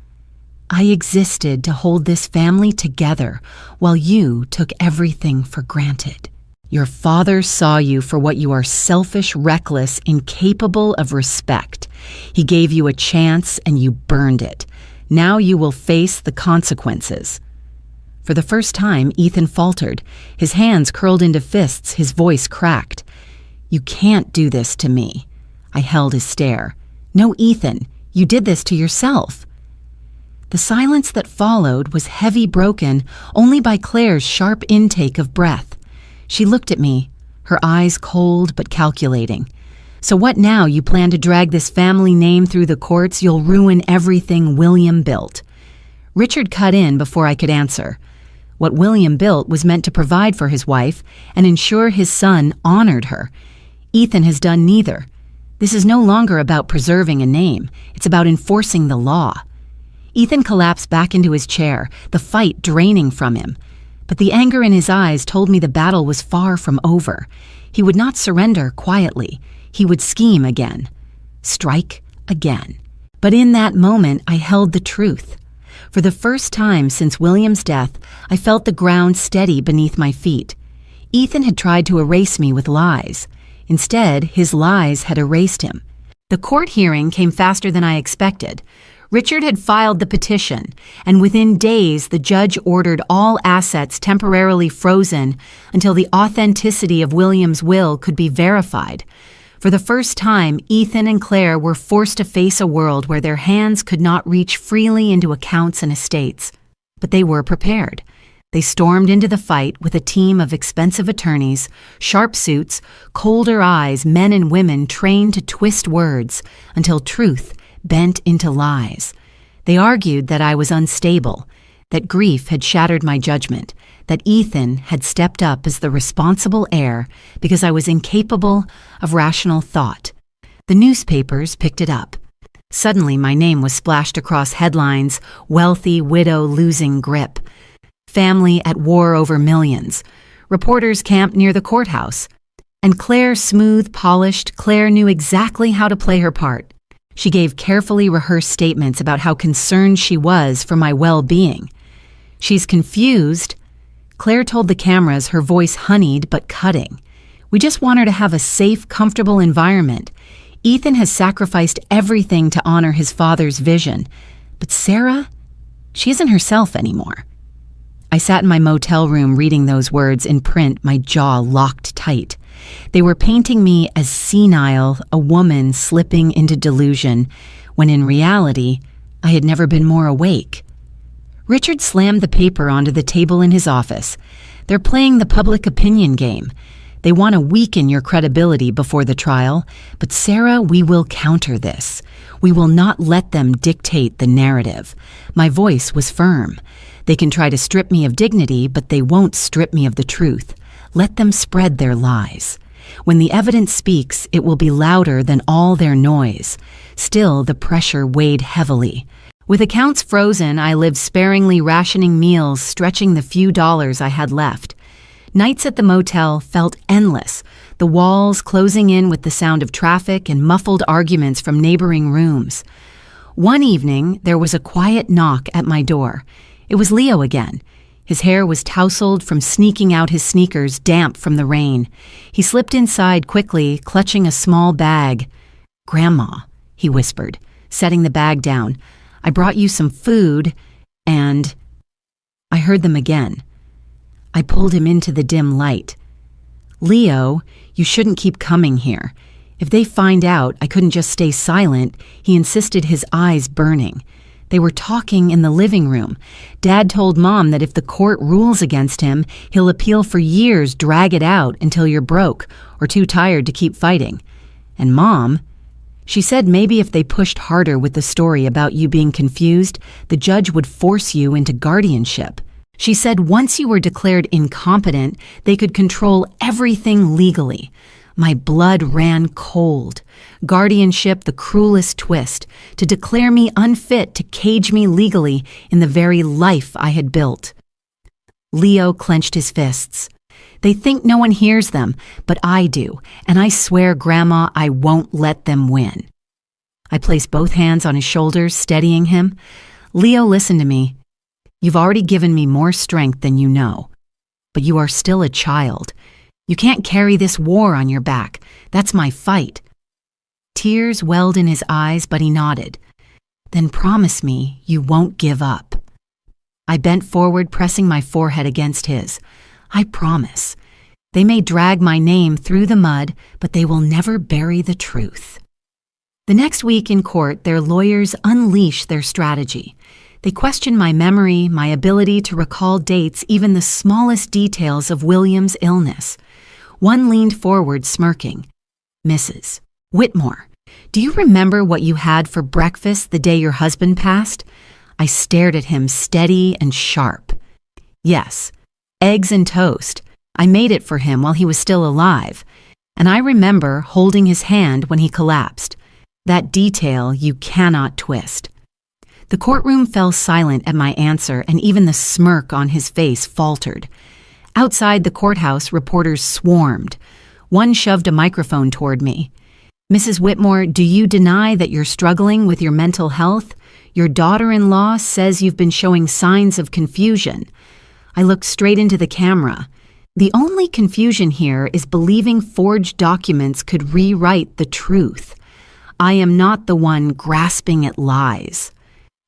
I existed to hold this family together while you took everything for granted. Your father saw you for what you are: selfish, reckless, incapable of respect. He gave you a chance and you burned it. Now you will face the consequences. For the first time, Ethan faltered. His hands curled into fists, his voice cracked. You can't do this to me. I held his stare. No, Ethan, you did this to yourself. The silence that followed was heavy, broken only by Claire's sharp intake of breath. She looked at me, her eyes cold but calculating. So what now? You plan to drag this family name through the courts? You'll ruin everything William built. Richard cut in before I could answer. What William built was meant to provide for his wife and ensure his son honored her. Ethan has done neither. This is no longer about preserving a name. It's about enforcing the law. Ethan collapsed back into his chair, the fight draining from him. But the anger in his eyes told me the battle was far from over. He would not surrender quietly. He would scheme again. Strike again. But in that moment, I held the truth. For the first time since William's death, I felt the ground steady beneath my feet. Ethan had tried to erase me with lies. Instead, his lies had erased him. The court hearing came faster than I expected. Richard had filed the petition, and within days the judge ordered all assets temporarily frozen until the authenticity of William's will could be verified. For the first time, Ethan and Claire were forced to face a world where their hands could not reach freely into accounts and estates. But they were prepared. They stormed into the fight with a team of expensive attorneys, sharp suits, colder eyes, men and women trained to twist words until truth bent into lies. They argued that I was unstable, that grief had shattered my judgment, that Ethan had stepped up as the responsible heir because I was incapable of rational thought. The newspapers picked it up. Suddenly, my name was splashed across headlines: wealthy widow losing grip, family at war over millions, reporters camped near the courthouse. And Claire, smooth, polished, Claire knew exactly how to play her part. She gave carefully rehearsed statements about how concerned she was for my well-being. She's confused. Claire told the cameras, her voice honeyed but cutting. We just want her to have a safe, comfortable environment. Ethan has sacrificed everything to honor his father's vision. But Sarah, she isn't herself anymore. I sat in my motel room reading those words in print, my jaw locked tight. They were painting me as senile, a woman slipping into delusion, when in reality, I had never been more awake. Richard slammed the paper onto the table in his office. They're playing the public opinion game. They want to weaken your credibility before the trial, but Sarah, we will counter this. We will not let them dictate the narrative. My voice was firm. They can try to strip me of dignity, but they won't strip me of the truth. Let them spread their lies. When the evidence speaks, it will be louder than all their noise. Still, the pressure weighed heavily. With accounts frozen, I lived sparingly, rationing meals, stretching the few dollars I had left. Nights at the motel felt endless, the walls closing in with the sound of traffic and muffled arguments from neighboring rooms. One evening, there was a quiet knock at my door. It was Leo again. His hair was tousled from sneaking out his sneakers, damp from the rain. He slipped inside quickly, clutching a small bag. "Grandma," he whispered, setting the bag down. "I brought you some food, and—" I heard them again. I pulled him into the dim light. "Leo, you shouldn't keep coming here. If they find out, I couldn't just stay silent," he insisted, his eyes burning. They were talking in the living room. Dad told Mom that if the court rules against him, he'll appeal for years, drag it out until you're broke or too tired to keep fighting. And Mom, she said maybe if they pushed harder with the story about you being confused, the judge would force you into guardianship. She said once you were declared incompetent, they could control everything legally. My blood ran cold. Guardianship, the cruelest twist, to declare me unfit to cage me legally in the very life I had built. Leo clenched his fists. "They think no one hears them, but I do, and I swear, Grandma, I won't let them win." I placed both hands on his shoulders, steadying him. "Leo, listen to me. You've already given me more strength than you know, but you are still a child. You can't carry this war on your back. That's my fight." Tears welled in his eyes, but he nodded. "Then promise me you won't give up." I bent forward, pressing my forehead against his. "I promise. They may drag my name through the mud, but they will never bury the truth." The next week in court, their lawyers unleashed their strategy. They questioned my memory, my ability to recall dates, even the smallest details of William's illness. One leaned forward, smirking. "Mrs. Whitmore, do you remember what you had for breakfast the day your husband passed?" I stared at him, steady and sharp. "Yes, eggs and toast. I made it for him while he was still alive. And I remember holding his hand when he collapsed. That detail you cannot twist." The courtroom fell silent at my answer, and even the smirk on his face faltered. Outside the courthouse, reporters swarmed. One shoved a microphone toward me. "Mrs. Whitmore, do you deny that you're struggling with your mental health? Your daughter-in-law says you've been showing signs of confusion." I looked straight into the camera. "The only confusion here is believing forged documents could rewrite the truth. I am not the one grasping at lies."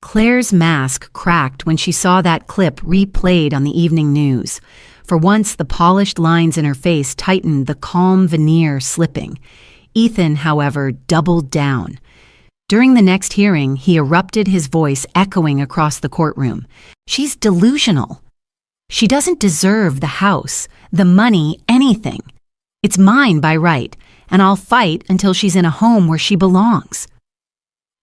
Claire's mask cracked when she saw that clip replayed on the evening news. For once, the polished lines in her face tightened, the calm veneer slipping. Ethan, however, doubled down. During the next hearing, he erupted, his voice echoing across the courtroom. "She's delusional. She doesn't deserve the house, the money, anything. It's mine by right, and I'll fight until she's in a home where she belongs."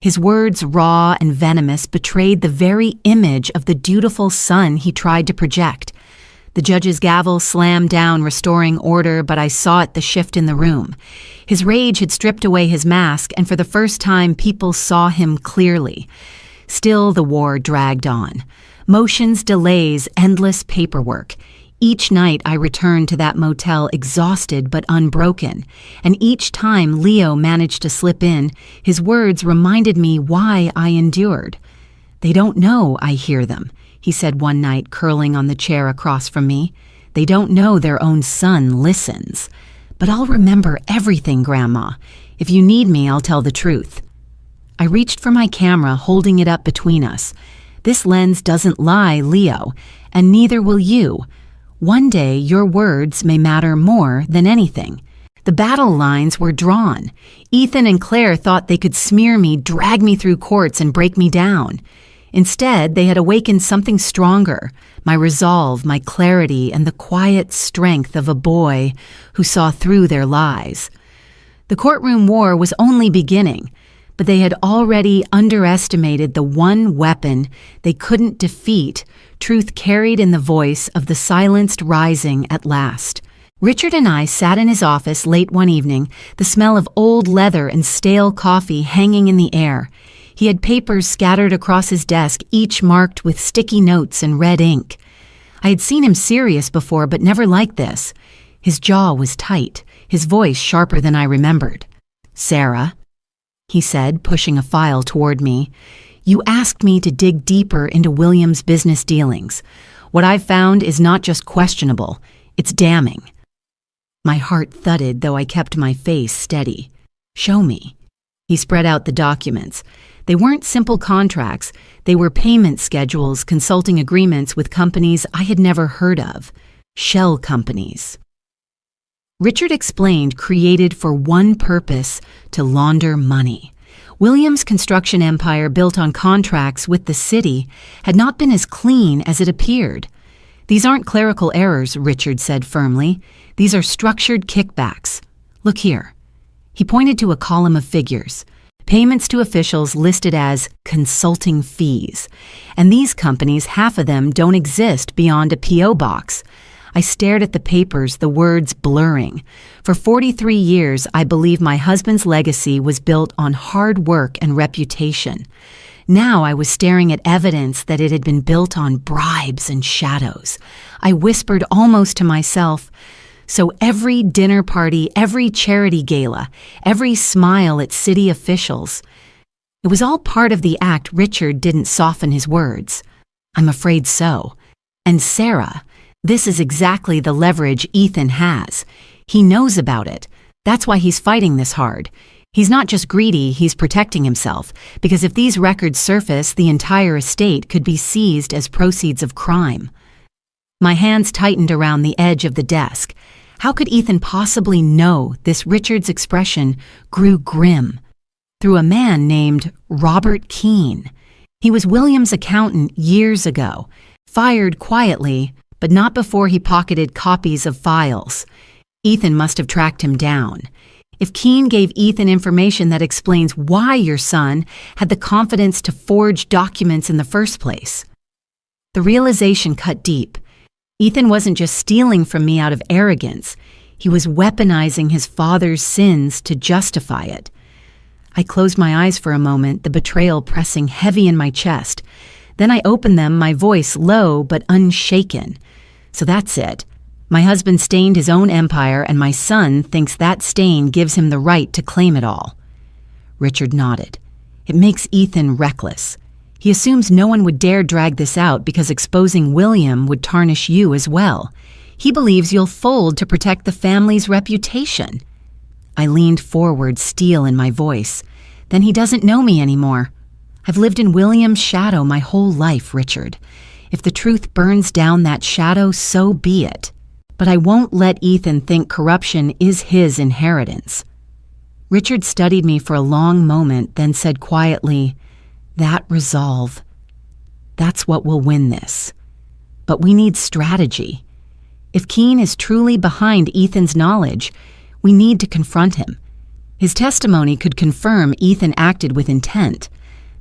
His words, raw and venomous, betrayed the very image of the dutiful son he tried to project. The judge's gavel slammed down, restoring order, but I saw it, the shift in the room. His rage had stripped away his mask, and for the first time, people saw him clearly. Still, the war dragged on. Motions, delays, endless paperwork. Each night I returned to that motel exhausted but unbroken, and each time Leo managed to slip in, his words reminded me why I endured. "They don't know I hear them," he said one night, curling on the chair across from me. "They don't know their own son listens. But I'll remember everything, Grandma. If you need me, I'll tell the truth." I reached for my camera, holding it up between us. "This lens doesn't lie, Leo, and neither will you. One day, your words may matter more than anything." The battle lines were drawn. Ethan and Claire thought they could smear me, drag me through courts, and break me down. Instead, they had awakened something stronger, my resolve, my clarity, and the quiet strength of a boy who saw through their lies. The courtroom war was only beginning, but they had already underestimated the one weapon they couldn't defeat truth carried in the voice of the silenced rising at last. Richard and I sat in his office late one evening, the smell of old leather and stale coffee hanging in the air. He had papers scattered across his desk, each marked with sticky notes and red ink. I had seen him serious before, but never like this. His jaw was tight, his voice sharper than I remembered. "Sarah," he said, pushing a file toward me, "you asked me to dig deeper into William's business dealings. What I've found is not just questionable, it's damning." My heart thudded, though I kept my face steady. "Show me." He spread out the documents. They weren't simple contracts. They were payment schedules, consulting agreements with companies I had never heard of. Shell companies. Richard explained, created for one purpose: to launder money. William's construction empire, built on contracts with the city, had not been as clean as it appeared. "These aren't clerical errors," Richard said firmly. "These are structured kickbacks. Look here." He pointed to a column of figures. Payments to officials listed as consulting fees. And these companies, half of them, don't exist beyond a P.O. box. I stared at the papers, the words blurring. For 43 years, I believe my husband's legacy was built on hard work and reputation. Now I was staring at evidence that it had been built on bribes and shadows. I whispered almost to myself, so every dinner party, every charity gala, every smile at city officials, it was all part of the act. Richard didn't soften his words. "I'm afraid so. And Sarah, this is exactly the leverage Ethan has. He knows about it. That's why he's fighting this hard. He's not just greedy, he's protecting himself, because if these records surface, the entire estate could be seized as proceeds of crime." My hands tightened around the edge of the desk. How could Ethan possibly know this? Richard's expression grew grim. Through a man named Robert Keene. He was William's accountant years ago, fired quietly, but not before he pocketed copies of files. Ethan must have tracked him down. If Keene gave Ethan information that explains why your son had the confidence to forge documents in the first place. The realization cut deep. Ethan wasn't just stealing from me out of arrogance. He was weaponizing his father's sins to justify it. I closed my eyes for a moment, the betrayal pressing heavy in my chest. Then I opened them, my voice low but unshaken. "So that's it. My husband stained his own empire, and my son thinks that stain gives him the right to claim it all." Richard nodded. "It makes Ethan reckless. He assumes no one would dare drag this out because exposing William would tarnish you as well. He believes you'll fold to protect the family's reputation." I leaned forward, steel in my voice. "Then he doesn't know me anymore. I've lived in William's shadow my whole life, Richard. If the truth burns down that shadow, so be it. But I won't let Ethan think corruption is his inheritance." Richard studied me for a long moment, then said quietly, "That resolve, that's what will win this. But we need strategy. If Keene is truly behind Ethan's knowledge, we need to confront him. His testimony could confirm Ethan acted with intent.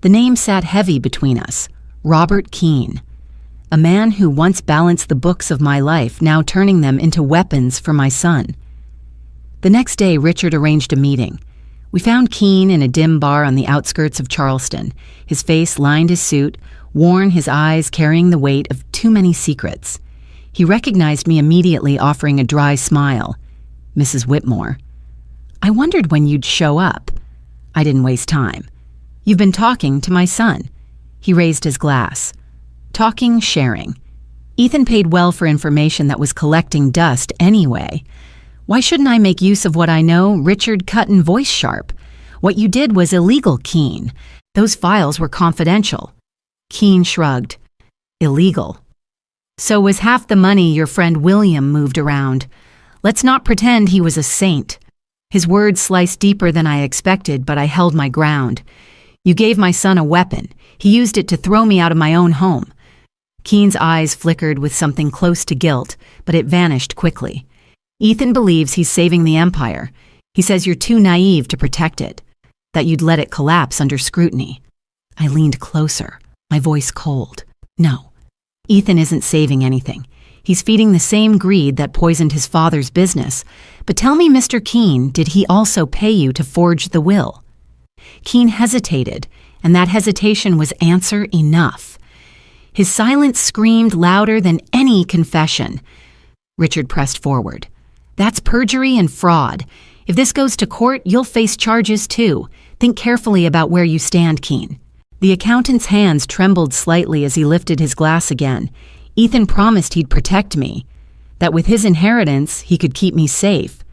The name sat heavy between us, Robert Keene. A man who once balanced the books of my life, now turning them into weapons for my son. The next day, Richard arranged a meeting. We found Keene in a dim bar on the outskirts of Charleston. His face lined his suit, worn, his eyes carrying the weight of too many secrets. He recognized me immediately, offering a dry smile. "Mrs. Whitmore. I wondered when you'd show up." I didn't waste time. "You've been talking to my son." He raised his glass. Talking, sharing. Ethan paid well for information that was collecting dust anyway. "Why shouldn't I make use of what I know?" Richard cut in voice sharp. "What you did was illegal, Keene. Those files were confidential." Keene shrugged. "Illegal. So was half the money your friend William moved around. Let's not pretend he was a saint." His words sliced deeper than I expected, but I held my ground. "You gave my son a weapon. He used it to throw me out of my own home." Keene's eyes flickered with something close to guilt, but it vanished quickly. "Ethan believes he's saving the empire. He says you're too naive to protect it, that you'd let it collapse under scrutiny." I leaned closer, my voice cold. "No, Ethan isn't saving anything. He's feeding the same greed that poisoned his father's business. But tell me, Mr. Keene, did he also pay you to forge the will? Keene hesitated, and that hesitation was answer enough. His silence screamed louder than any confession. Richard pressed forward. That's perjury and fraud. If this goes to court, you'll face charges too. Think carefully about where you stand, Keene. The accountant's hands trembled slightly as he lifted his glass again. Ethan promised he'd protect me, that with his inheritance, he could keep me safe.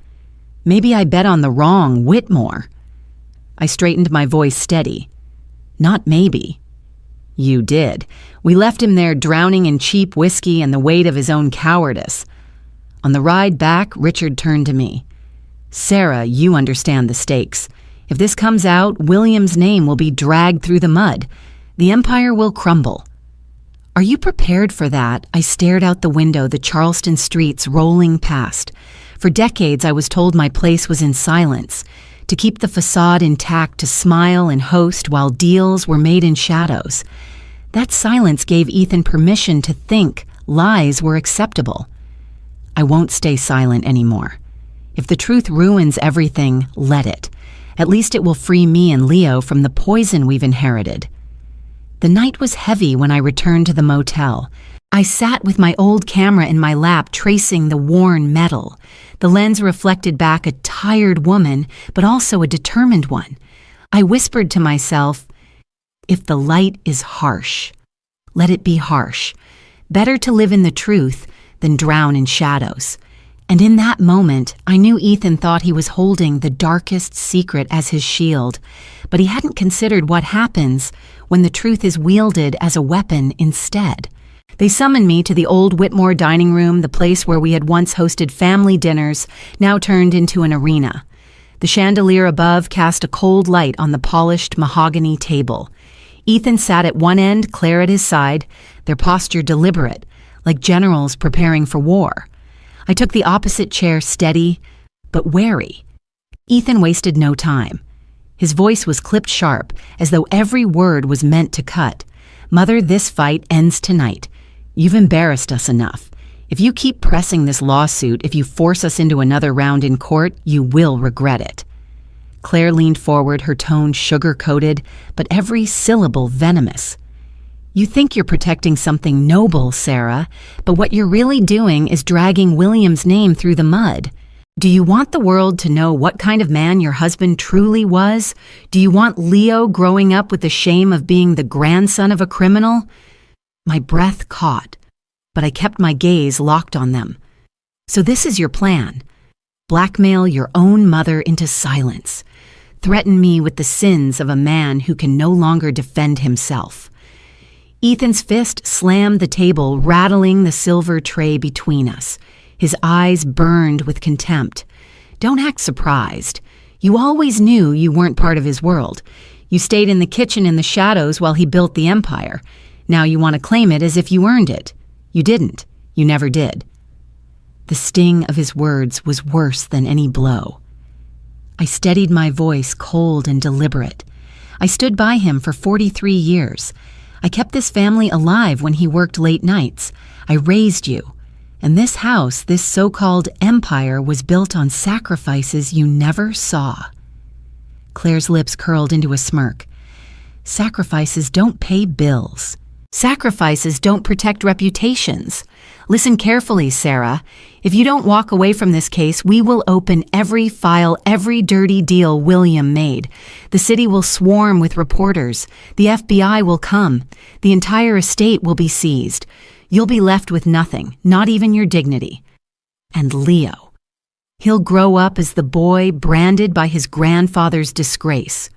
Maybe I bet on the wrong Whitmore. I straightened my voice steady. Not maybe. You did. We left him there drowning in cheap whiskey and the weight of his own cowardice. On the ride back, Richard turned to me. Sarah, you understand the stakes. If this comes out, William's name will be dragged through the mud. The empire will crumble. Are you prepared for that? I stared out the window, the Charleston streets rolling past. For decades, I was told my place was in silence, to keep the facade intact, to smile and host while deals were made in shadows. That silence gave Ethan permission to think lies were acceptable. I won't stay silent anymore. If the truth ruins everything, let it. At least it will free me and Leo from the poison we've inherited. The night was heavy when I returned to the motel. I sat with my old camera in my lap, tracing the worn metal. The lens reflected back a tired woman, but also a determined one. I whispered to myself, if the light is harsh, let it be harsh. Better to live in the truth than drown in shadows. And in that moment, I knew Ethan thought he was holding the darkest secret as his shield, but he hadn't considered what happens when the truth is wielded as a weapon instead. They summoned me to the old Whitmore dining room, the place where we had once hosted family dinners, now turned into an arena. The chandelier above cast a cold light on the polished mahogany table. Ethan sat at one end, Claire at his side, their posture deliberate, like generals preparing for war. I took the opposite chair, steady but wary. Ethan wasted no time. His voice was clipped sharp, as though every word was meant to cut. Mother, this fight ends tonight. You've embarrassed us enough. If you keep pressing this lawsuit, if you force us into another round in court, you will regret it. Claire leaned forward, her tone sugar-coated, but every syllable venomous. You think you're protecting something noble, Sarah, but what you're really doing is dragging William's name through the mud. Do you want the world to know what kind of man your husband truly was? Do you want Leo growing up with the shame of being the grandson of a criminal? My breath caught, but I kept my gaze locked on them. So this is your plan. Blackmail your own mother into silence. Threaten me with the sins of a man who can no longer defend himself. Ethan's fist slammed the table, rattling the silver tray between us. His eyes burned with contempt. Don't act surprised. You always knew you weren't part of his world. You stayed in the kitchen in the shadows while he built the empire. Now you want to claim it as if you earned it. You didn't. You never did. The sting of his words was worse than any blow. I steadied my voice, cold and deliberate. I stood by him for 43 years. I kept this family alive when he worked late nights. I raised you. And this house, this so-called empire, was built on sacrifices you never saw. Claire's lips curled into a smirk. Sacrifices don't pay bills. Sacrifices don't protect reputations. Listen carefully, Sarah. If you don't walk away from this case, we will open every file, every dirty deal William made. The city will swarm with reporters. The FBI will come. The entire estate will be seized. You'll be left with nothing, not even your dignity. And Leo. He'll grow up as the boy branded by his grandfather's disgrace.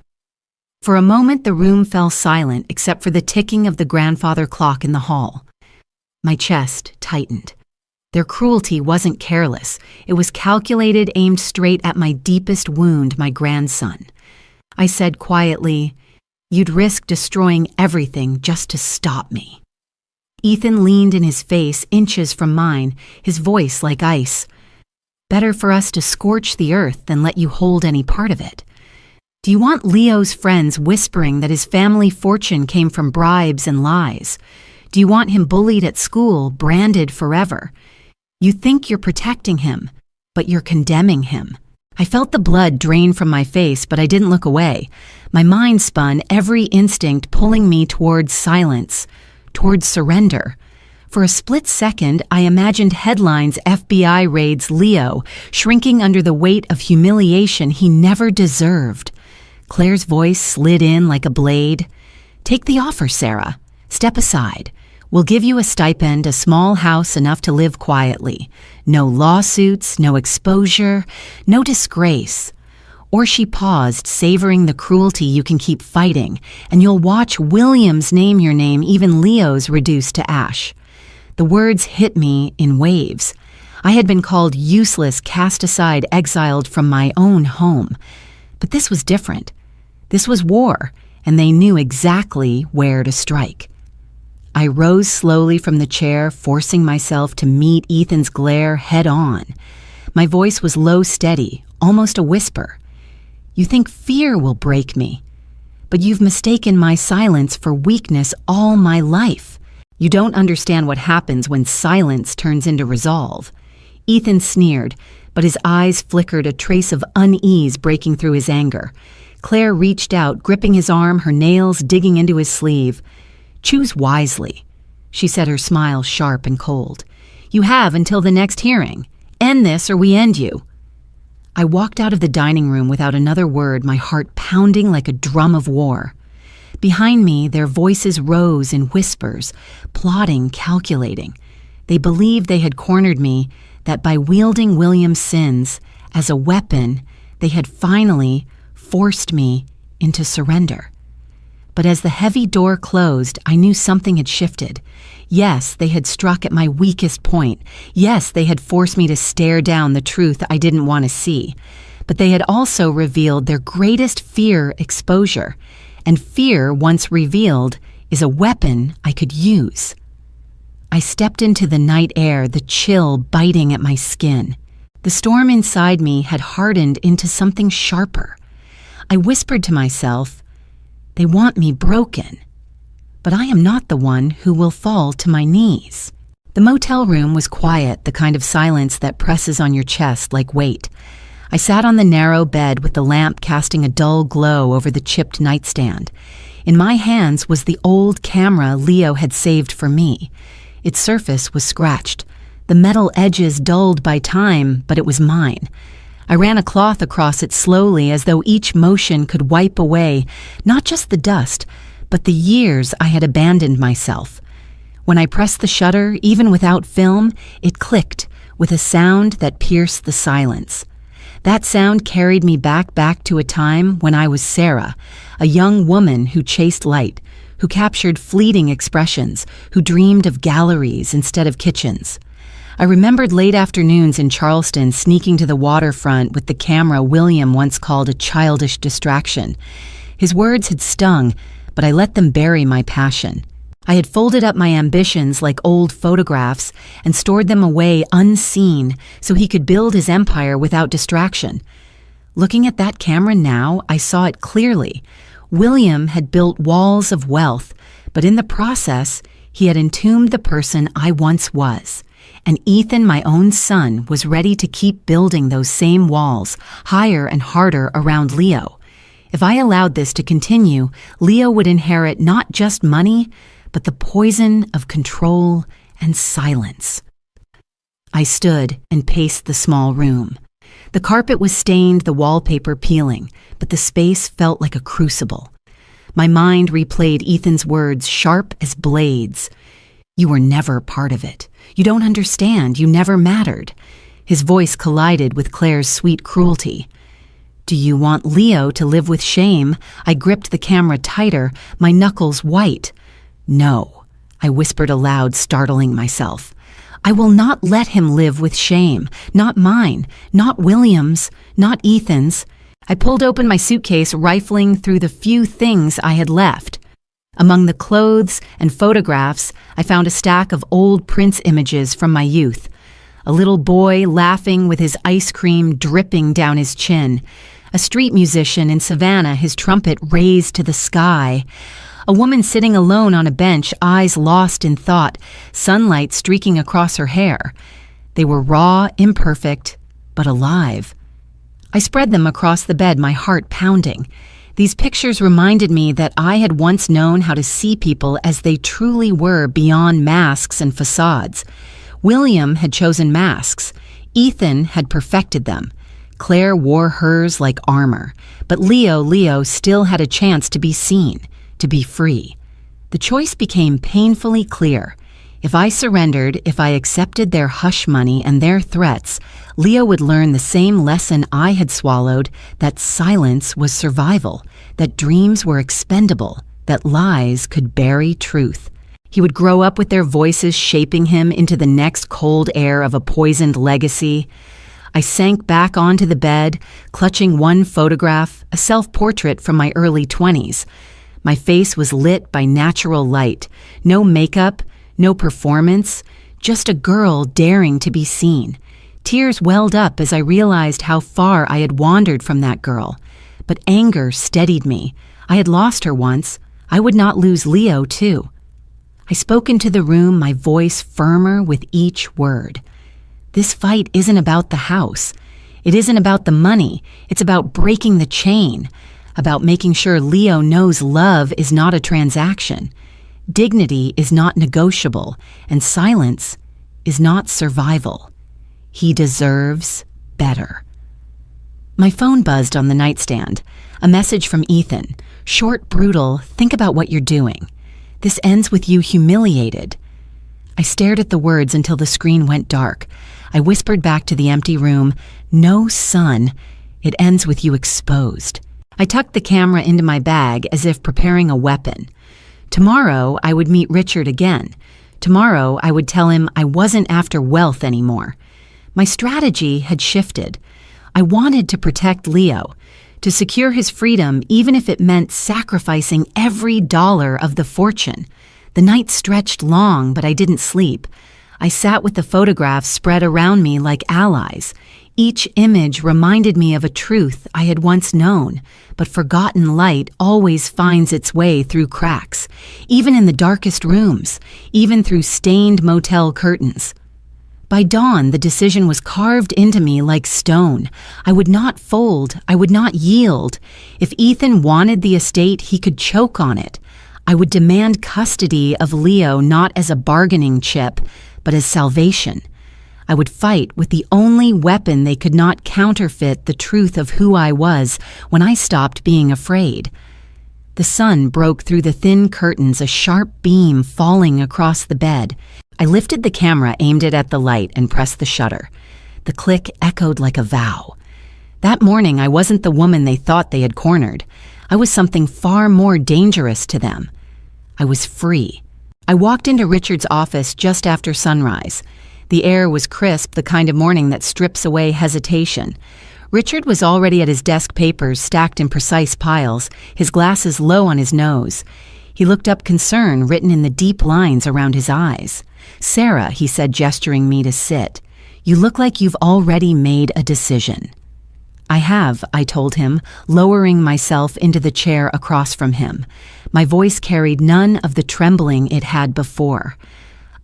For a moment, the room fell silent except for the ticking of the grandfather clock in the hall. My chest tightened. Their cruelty wasn't careless. It was calculated, aimed straight at my deepest wound, my grandson. I said quietly, "You'd risk destroying everything just to stop me." Ethan leaned in his face, inches from mine, his voice like ice. "Better for us to scorch the earth than let you hold any part of it. Do you want Leo's friends whispering that his family fortune came from bribes and lies? Do you want him bullied at school, branded forever? You think you're protecting him, but you're condemning him. I felt the blood drain from my face, but I didn't look away. My mind spun, every instinct pulling me towards silence, towards surrender. For a split second, I imagined headlines FBI raids Leo, shrinking under the weight of humiliation he never deserved. Claire's voice slid in like a blade. Take the offer, Sarah. Step aside. We'll give you a stipend, a small house enough to live quietly. No lawsuits, no exposure, no disgrace. Or she paused, savoring the cruelty you can keep fighting, and you'll watch Williams name your name, even Leo's reduced to ash. The words hit me in waves. I had been called useless, cast aside, exiled from my own home. But this was different. This was war, and they knew exactly where to strike. I rose slowly from the chair, forcing myself to meet Ethan's glare head on. My voice was low, steady, almost a whisper. You think fear will break me, but you've mistaken my silence for weakness all my life. You don't understand what happens when silence turns into resolve. Ethan sneered, but his eyes flickered, a trace of unease breaking through his anger. Claire reached out, gripping his arm, her nails digging into his sleeve. Choose wisely, she said, her smile sharp and cold. You have until the next hearing. End this or we end you. I walked out of the dining room without another word, my heart pounding like a drum of war. Behind me, their voices rose in whispers, plotting, calculating. They believed they had cornered me, that by wielding William's sins as a weapon, they had finally forced me into surrender. But as the heavy door closed, I knew something had shifted. Yes, they had struck at my weakest point. Yes, they had forced me to stare down the truth I didn't want to see. But they had also revealed their greatest fear, exposure. And fear, once revealed, is a weapon I could use. I stepped into the night air, the chill biting at my skin. The storm inside me had hardened into something sharper. I whispered to myself, they want me broken, but I am not the one who will fall to my knees. The motel room was quiet, the kind of silence that presses on your chest like weight. I sat on the narrow bed with the lamp casting a dull glow over the chipped nightstand. In my hands was the old camera Leo had saved for me. Its surface was scratched, the metal edges dulled by time, but it was mine. I ran a cloth across it slowly, as though each motion could wipe away not just the dust, but the years I had abandoned myself. When I pressed the shutter, even without film, it clicked with a sound that pierced the silence. That sound carried me back to a time when I was Sarah, a young woman who chased light, who captured fleeting expressions, who dreamed of galleries instead of kitchens. I remembered late afternoons in Charleston sneaking to the waterfront with the camera William once called a childish distraction. His words had stung, but I let them bury my passion. I had folded up my ambitions like old photographs and stored them away unseen so he could build his empire without distraction. Looking at that camera now, I saw it clearly. William had built walls of wealth, but in the process, he had entombed the person I once was. And Ethan, my own son, was ready to keep building those same walls, higher and harder around Leo. If I allowed this to continue, Leo would inherit not just money, but the poison of control and silence. I stood and paced the small room. The carpet was stained, the wallpaper peeling, but the space felt like a crucible. My mind replayed Ethan's words, sharp as blades. You were never part of it. You don't understand. You never mattered. His voice collided with Claire's sweet cruelty. Do you want Leo to live with shame? I gripped the camera tighter, my knuckles white. No, I whispered aloud, startling myself. I will not let him live with shame. Not mine, not William's, not Ethan's. I pulled open my suitcase, rifling through the few things I had left. Among the clothes and photographs, I found a stack of old Prince images from my youth. A little boy laughing with his ice cream dripping down his chin. A street musician in Savannah, his trumpet raised to the sky. A woman sitting alone on a bench, eyes lost in thought, sunlight streaking across her hair. They were raw, imperfect, but alive. I spread them across the bed, my heart pounding. These pictures reminded me that I had once known how to see people as they truly were beyond masks and facades. William had chosen masks. Ethan had perfected them. Claire wore hers like armor. But Leo still had a chance to be seen, to be free. The choice became painfully clear. If I surrendered, if I accepted their hush money and their threats, Leo would learn the same lesson I had swallowed, that silence was survival, that dreams were expendable, that lies could bury truth. He would grow up with their voices shaping him into the next cold air of a poisoned legacy. I sank back onto the bed, clutching one photograph, a self-portrait from my early 20s. My face was lit by natural light, no makeup, no performance, just a girl daring to be seen. Tears welled up as I realized how far I had wandered from that girl. But anger steadied me. I had lost her once. I would not lose Leo, too. I spoke into the room, my voice firmer with each word. This fight isn't about the house. It isn't about the money. It's about breaking the chain, about making sure Leo knows love is not a transaction. Dignity is not negotiable, and silence is not survival. He deserves better. My phone buzzed on the nightstand. A message from Ethan. Short, brutal, think about what you're doing. This ends with you humiliated. I stared at the words until the screen went dark. I whispered back to the empty room, no, son, it ends with you exposed. I tucked the camera into my bag as if preparing a weapon. Tomorrow, I would meet Richard again. Tomorrow, I would tell him I wasn't after wealth anymore. My strategy had shifted. I wanted to protect Leo, to secure his freedom even if it meant sacrificing every dollar of the fortune. The night stretched long, but I didn't sleep. I sat with the photographs spread around me like allies. Each image reminded me of a truth I had once known, but forgotten light always finds its way through cracks, even in the darkest rooms, even through stained motel curtains. By dawn, the decision was carved into me like stone. I would not fold. I would not yield. If Ethan wanted the estate, he could choke on it. I would demand custody of Leo not as a bargaining chip, but as salvation. I would fight with the only weapon they could not counterfeit the truth of who I was when I stopped being afraid. The sun broke through the thin curtains, a sharp beam falling across the bed. I lifted the camera, aimed it at the light, and pressed the shutter. The click echoed like a vow. That morning, I wasn't the woman they thought they had cornered. I was something far more dangerous to them. I was free. I walked into Richard's office just after sunrise. The air was crisp, the kind of morning that strips away hesitation. Richard was already at his desk, papers stacked in precise piles, his glasses low on his nose. He looked up, concern written in the deep lines around his eyes. "Sarah," he said, gesturing me to sit, "you look like you've already made a decision." "I have," I told him, lowering myself into the chair across from him. My voice carried none of the trembling it had before.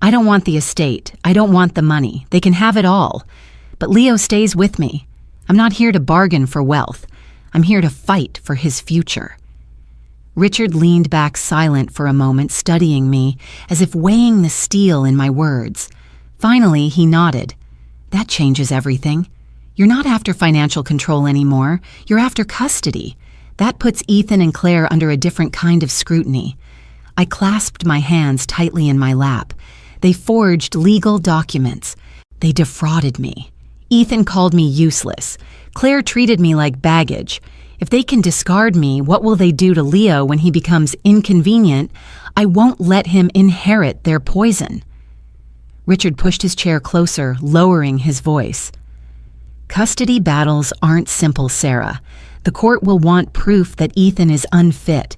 "I don't want the estate. I don't want the money. They can have it all. But Leo stays with me. I'm not here to bargain for wealth. I'm here to fight for his future." Richard leaned back silent for a moment, studying me, as if weighing the steel in my words. Finally, he nodded. "That changes everything. You're not after financial control anymore. You're after custody. That puts Ethan and Claire under a different kind of scrutiny." I clasped my hands tightly in my lap. They forged legal documents. They defrauded me. Ethan called me useless. Claire treated me like baggage. If they can discard me, what will they do to Leo when he becomes inconvenient? I won't let him inherit their poison. Richard pushed his chair closer, lowering his voice. "Custody battles aren't simple, Sarah. The court will want proof that Ethan is unfit.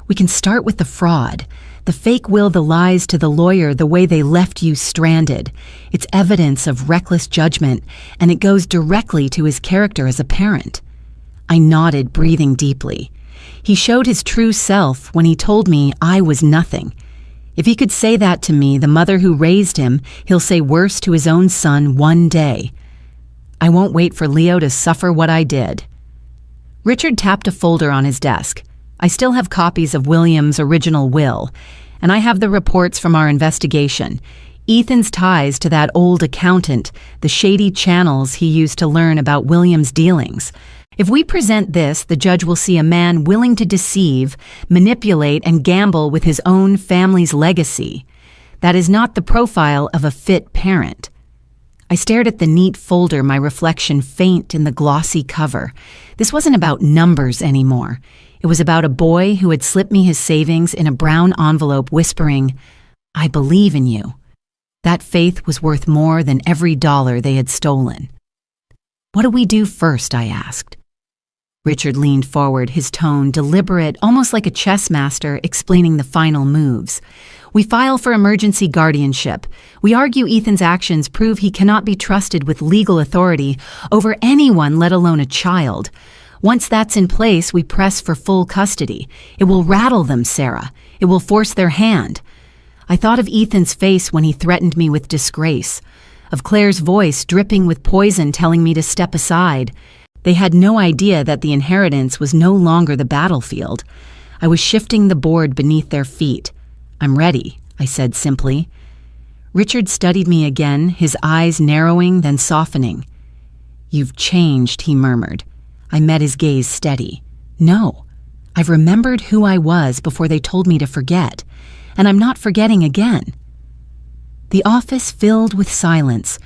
We can start with the fraud. The fake will the lies to the lawyer the way they left you stranded. It's evidence of reckless judgment, and it goes directly to his character as a parent." I nodded, breathing deeply. He showed his true self when he told me I was nothing. If he could say that to me, the mother who raised him, he'll say worse to his own son one day. I won't wait for Leo to suffer what I did. Richard tapped a folder on his desk. I still have copies of William's original will, and I have the reports from our investigation. Ethan's ties to that old accountant, the shady channels he used to learn about William's dealings. If we present this, the judge will see a man willing to deceive, manipulate, and gamble with his own family's legacy. That is not the profile of a fit parent. I stared at the neat folder, my reflection faint in the glossy cover. This wasn't about numbers anymore. It was about a boy who had slipped me his savings in a brown envelope whispering, "I believe in you." That faith was worth more than every dollar they had stolen. "What do we do first?" I asked. Richard leaned forward, his tone deliberate, almost like a chess master explaining the final moves. "We file for emergency guardianship. We argue Ethan's actions prove he cannot be trusted with legal authority over anyone, let alone a child. Once that's in place, we press for full custody. It will rattle them, Sarah. It will force their hand." I thought of Ethan's face when he threatened me with disgrace, of Claire's voice dripping with poison telling me to step aside. They had no idea that the inheritance was no longer the battlefield. I was shifting the board beneath their feet. "I'm ready," I said simply. Richard studied me again, his eyes narrowing, then softening. "You've changed," he murmured. I met his gaze steady. "No, I've remembered who I was before they told me to forget, and I'm not forgetting again." The office filled with silence,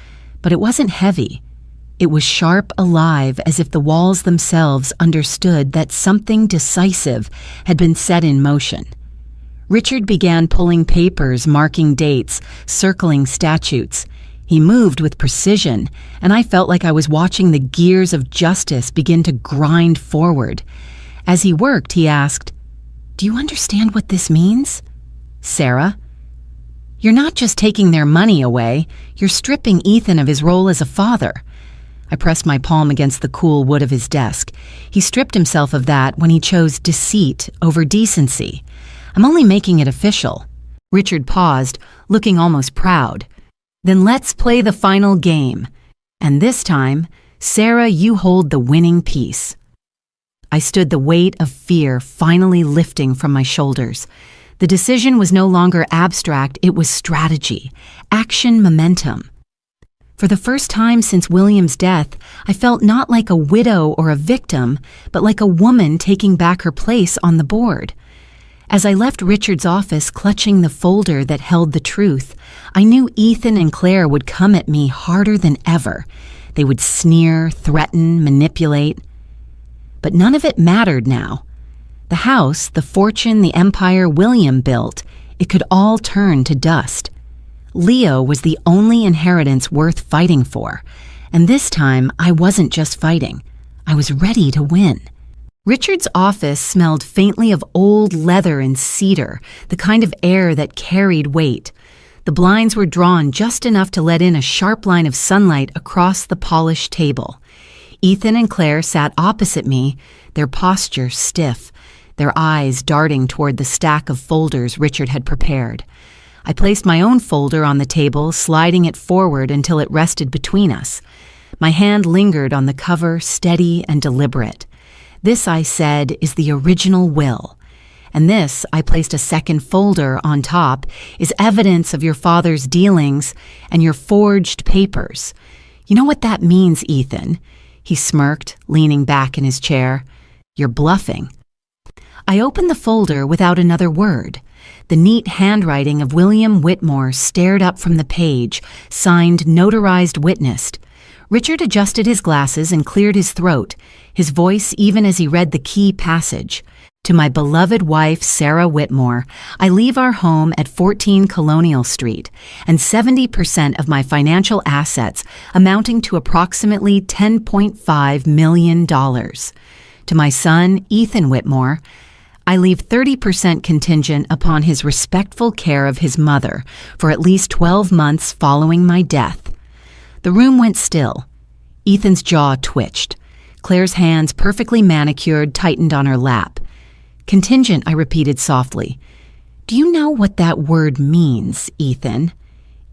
but it wasn't heavy. It was sharp, alive, as if the walls themselves understood that something decisive had been set in motion. Richard began pulling papers, marking dates, circling statutes. He moved with precision, and I felt like I was watching the gears of justice begin to grind forward. As he worked, he asked, "Do you understand what this means?" "Sarah?" "You're not just taking their money away, you're stripping Ethan of his role as a father." I pressed my palm against the cool wood of his desk. He stripped himself of that when he chose deceit over decency. "I'm only making it official." Richard paused, looking almost proud. "Then let's play the final game. And this time, Sarah, you hold the winning piece." I stood, the weight of fear finally lifting from my shoulders. The decision was no longer abstract, it was strategy, action momentum. For the first time since William's death, I felt not like a widow or a victim, but like a woman taking back her place on the board. As I left Richard's office clutching the folder that held the truth, I knew Ethan and Claire would come at me harder than ever. They would sneer, threaten, manipulate. But none of it mattered now. The house, the fortune, the empire William built, it could all turn to dust. Leo was the only inheritance worth fighting for, and this time I wasn't just fighting. I was ready to win. Richard's office smelled faintly of old leather and cedar, the kind of air that carried weight. The blinds were drawn just enough to let in a sharp line of sunlight across the polished table. Ethan and Claire sat opposite me, their posture stiff, their eyes darting toward the stack of folders Richard had prepared. I placed my own folder on the table, sliding it forward until it rested between us. My hand lingered on the cover, steady and deliberate. "This," I said, "is the original will. And this," I placed a second folder on top, "is evidence of your father's dealings and your forged papers. You know what that means, Ethan?" He smirked, leaning back in his chair. "You're bluffing." I opened the folder without another word. The neat handwriting of William Whitmore stared up from the page, signed Notarized Witnessed. Richard adjusted his glasses and cleared his throat, his voice even as he read the key passage. "To my beloved wife, Sarah Whitmore, I leave our home at 14 Colonial Street and 70% of my financial assets amounting to approximately $10.5 million. To my son, Ethan Whitmore, I leave 30% contingent upon his respectful care of his mother for at least 12 months following my death." The room went still. Ethan's jaw twitched. Claire's hands, perfectly manicured, tightened on her lap. Contingent, I repeated softly. Do you know what that word means, Ethan?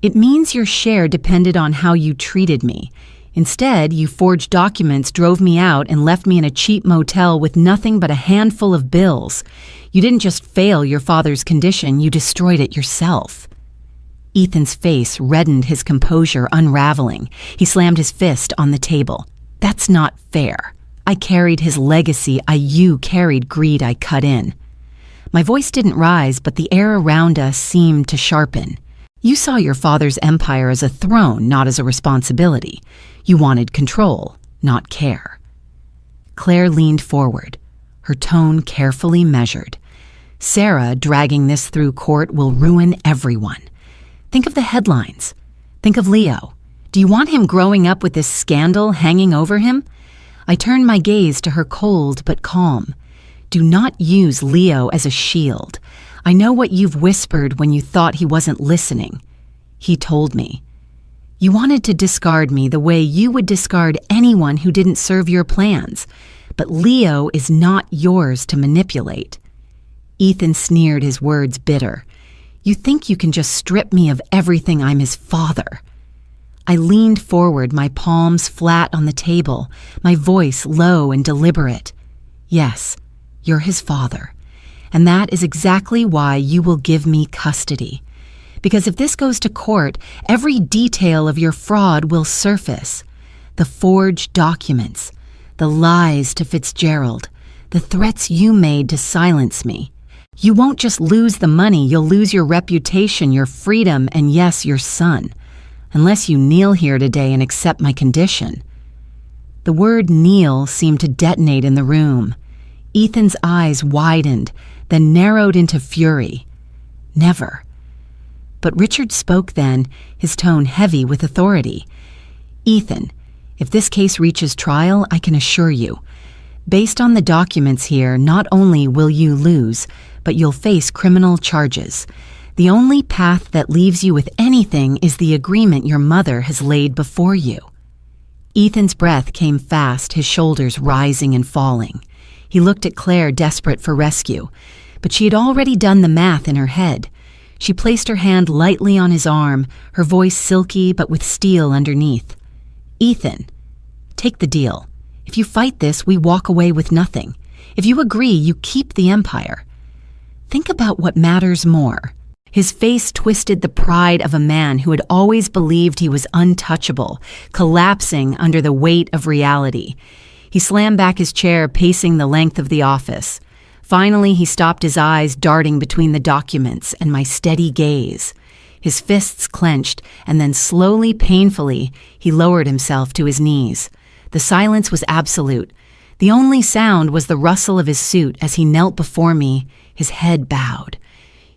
It means your share depended on how you treated me. Instead, you forged documents, drove me out, and left me in a cheap motel with nothing but a handful of bills. You didn't just fail your father's condition, you destroyed it yourself. Ethan's face reddened, his composure unraveling. He slammed his fist on the table. That's not fair. I carried his legacy, you carried greed, I cut in. My voice didn't rise, but the air around us seemed to sharpen. You saw your father's empire as a throne, not as a responsibility. You wanted control, not care. Claire leaned forward, her tone carefully measured. Sarah, dragging this through court, will ruin everyone. Think of the headlines. Think of Leo. Do you want him growing up with this scandal hanging over him? I turned my gaze to her, cold but calm. Do not use Leo as a shield. I know what you've whispered when you thought he wasn't listening. He told me. You wanted to discard me the way you would discard anyone who didn't serve your plans. But Leo is not yours to manipulate. Ethan sneered, his words bitter. You think you can just strip me of everything? I'm his father. I leaned forward, my palms flat on the table, my voice low and deliberate. Yes, you're his father. And that is exactly why you will give me custody. Because if this goes to court, every detail of your fraud will surface. The forged documents, the lies to Fitzgerald, the threats you made to silence me. You won't just lose the money, you'll lose your reputation, your freedom, and yes, your son. Unless you kneel here today and accept my condition. The word kneel seemed to detonate in the room. Ethan's eyes widened, then narrowed into fury. Never. But Richard spoke then, his tone heavy with authority. Ethan, if this case reaches trial, I can assure you, based on the documents here, not only will you lose, but you'll face criminal charges. The only path that leaves you with anything is the agreement your mother has laid before you. Ethan's breath came fast, his shoulders rising and falling. He looked at Claire, desperate for rescue, but she had already done the math in her head. She placed her hand lightly on his arm, her voice silky but with steel underneath. Ethan, take the deal. If you fight this, we walk away with nothing. If you agree, you keep the empire. Think about what matters more. His face twisted, the pride of a man who had always believed he was untouchable, collapsing under the weight of reality. He slammed back his chair, pacing the length of the office. Finally, he stopped, his eyes darting between the documents and my steady gaze. His fists clenched, and then slowly, painfully, he lowered himself to his knees. The silence was absolute. The only sound was the rustle of his suit as he knelt before me, his head bowed.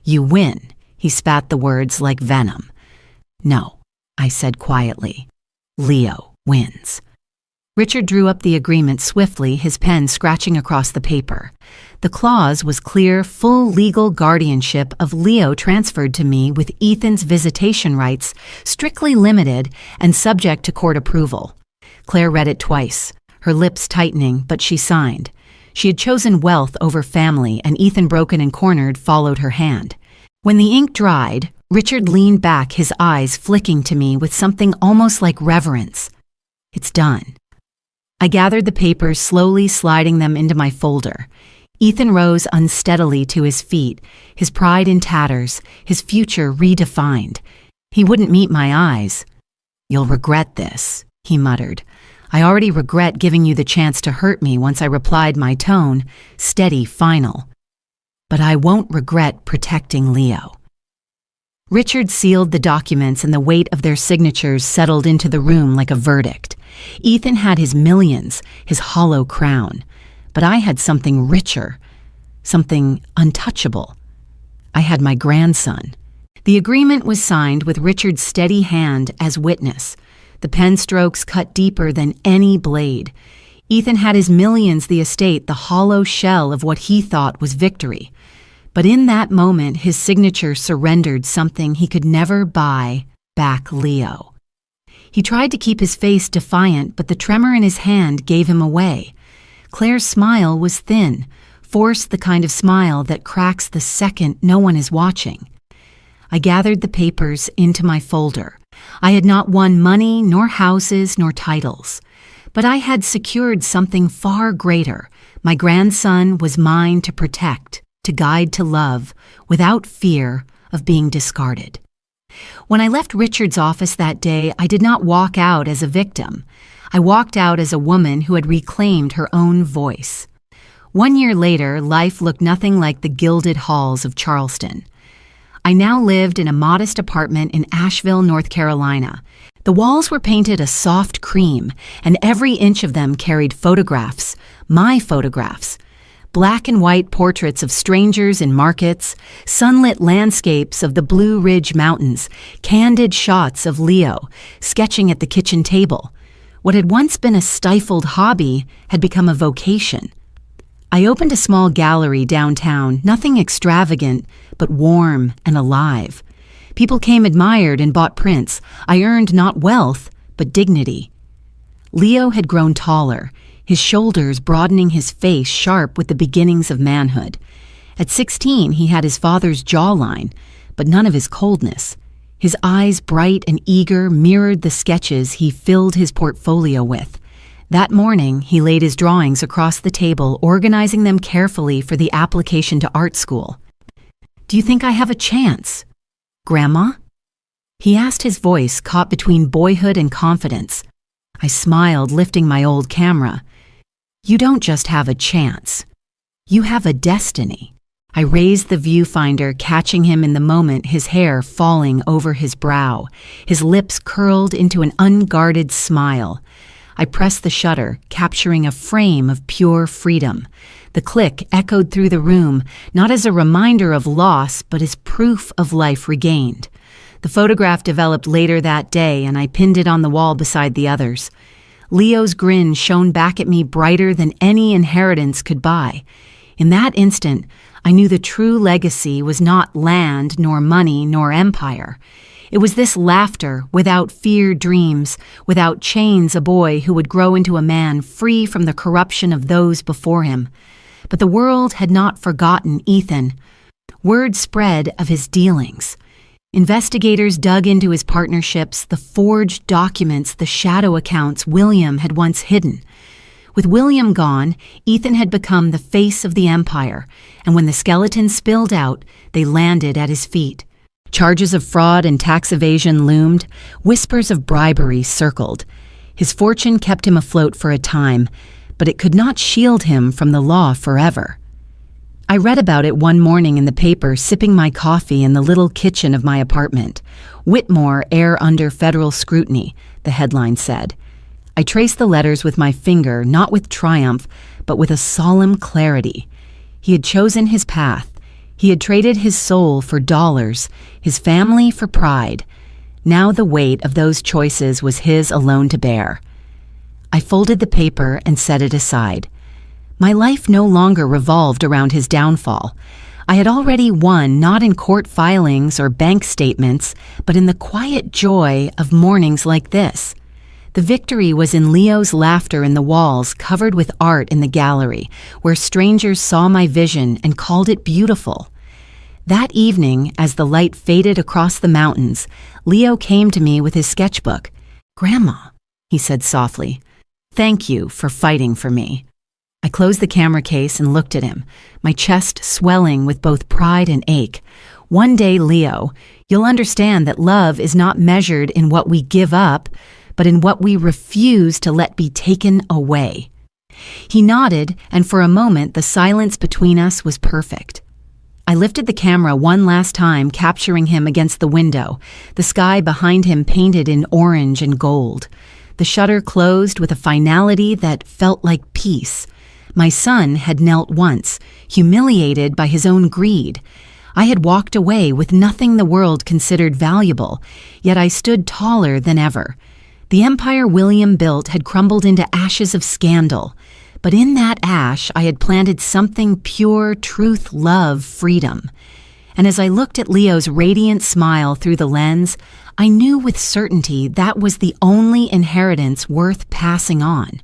You win. He spat the words like venom. No, I said quietly. Leo wins. Richard drew up the agreement swiftly, his pen scratching across the paper. The clause was clear, full legal guardianship of Leo transferred to me with Ethan's visitation rights, strictly limited and subject to court approval. Claire read it twice, her lips tightening, but she signed. She had chosen wealth over family, and Ethan, broken and cornered, followed her hand. When the ink dried, Richard leaned back, his eyes flicking to me with something almost like reverence. It's done. I gathered the papers, slowly sliding them into my folder. Ethan rose unsteadily to his feet, his pride in tatters, his future redefined. He wouldn't meet my eyes. You'll regret this, he muttered. I already regret giving you the chance to hurt me once I replied, my tone steady, final. But I won't regret protecting Leo. Richard sealed the documents, and the weight of their signatures settled into the room like a verdict. Ethan had his millions, his hollow crown. But I had something richer, something untouchable. I had my grandson. The agreement was signed with Richard's steady hand as witness. The pen strokes cut deeper than any blade. Ethan had his millions, the estate, the hollow shell of what he thought was victory. But in that moment, his signature surrendered something he could never buy back: Leo. He tried to keep his face defiant, but the tremor in his hand gave him away. Claire's smile was thin, forced the kind of smile that cracks the second no one is watching. I gathered the papers into my folder. I had not won money, nor houses, nor titles. But I had secured something far greater. My grandson was mine to protect, to guide to love, without fear of being discarded. When I left Richard's office that day, I did not walk out as a victim. I walked out as a woman who had reclaimed her own voice. 1 year later, life looked nothing like the gilded halls of Charleston. I now lived in a modest apartment in Asheville, North Carolina. The walls were painted a soft cream, and every inch of them carried photographs, my photographs. Black and white portraits of strangers in markets, sunlit landscapes of the Blue Ridge Mountains, candid shots of Leo, sketching at the kitchen table. What had once been a stifled hobby had become a vocation. I opened a small gallery downtown, nothing extravagant, but warm and alive. People came admired and bought prints. I earned not wealth, but dignity. Leo had grown taller, his shoulders broadening, his face sharp with the beginnings of manhood. At 16, he had his father's jawline, but none of his coldness. His eyes, bright and eager, mirrored the sketches he filled his portfolio with. That morning, he laid his drawings across the table, organizing them carefully for the application to art school. "Do you think I have a chance, Grandma?" He asked, his voice caught between boyhood and confidence. I smiled, lifting my old camera. "You don't just have a chance. You have a destiny." I raised the viewfinder, catching him in the moment, his hair falling over his brow, his lips curled into an unguarded smile. I pressed the shutter, capturing a frame of pure freedom. The click echoed through the room, not as a reminder of loss, but as proof of life regained. The photograph developed later that day, and I pinned it on the wall beside the others. Leo's grin shone back at me brighter than any inheritance could buy. In that instant, I knew the true legacy was not land, nor money, nor empire. It was this laughter, without fear dreams, without chains, a boy who would grow into a man free from the corruption of those before him. But the world had not forgotten Ethan. Word spread of his dealings. Investigators dug into his partnerships, the forged documents, the shadow accounts William had once hidden. With William gone, Ethan had become the face of the empire, and when the skeletons spilled out, they landed at his feet. Charges of fraud and tax evasion loomed, whispers of bribery circled. His fortune kept him afloat for a time, but it could not shield him from the law forever. I read about it one morning in the paper, sipping my coffee in the little kitchen of my apartment. "Whitmore heir under federal scrutiny," the headline said. I traced the letters with my finger, not with triumph, but with a solemn clarity. He had chosen his path. He had traded his soul for dollars, his family for pride. Now the weight of those choices was his alone to bear. I folded the paper and set it aside. My life no longer revolved around his downfall. I had already won, not in court filings or bank statements, but in the quiet joy of mornings like this. The victory was in Leo's laughter in the walls covered with art in the gallery, where strangers saw my vision and called it beautiful. That evening, as the light faded across the mountains, Leo came to me with his sketchbook. "Grandma," he said softly, "thank you for fighting for me." I closed the camera case and looked at him, my chest swelling with both pride and ache. "One day, Leo, you'll understand that love is not measured in what we give up, but in what we refuse to let be taken away." He nodded, and for a moment the silence between us was perfect. I lifted the camera one last time, capturing him against the window, the sky behind him painted in orange and gold. The shutter closed with a finality that felt like peace. My son had knelt once, humiliated by his own greed. I had walked away with nothing the world considered valuable, yet I stood taller than ever. The empire William built had crumbled into ashes of scandal, but in that ash I had planted something pure, truth, love, freedom. And as I looked at Leo's radiant smile through the lens, I knew with certainty that was the only inheritance worth passing on.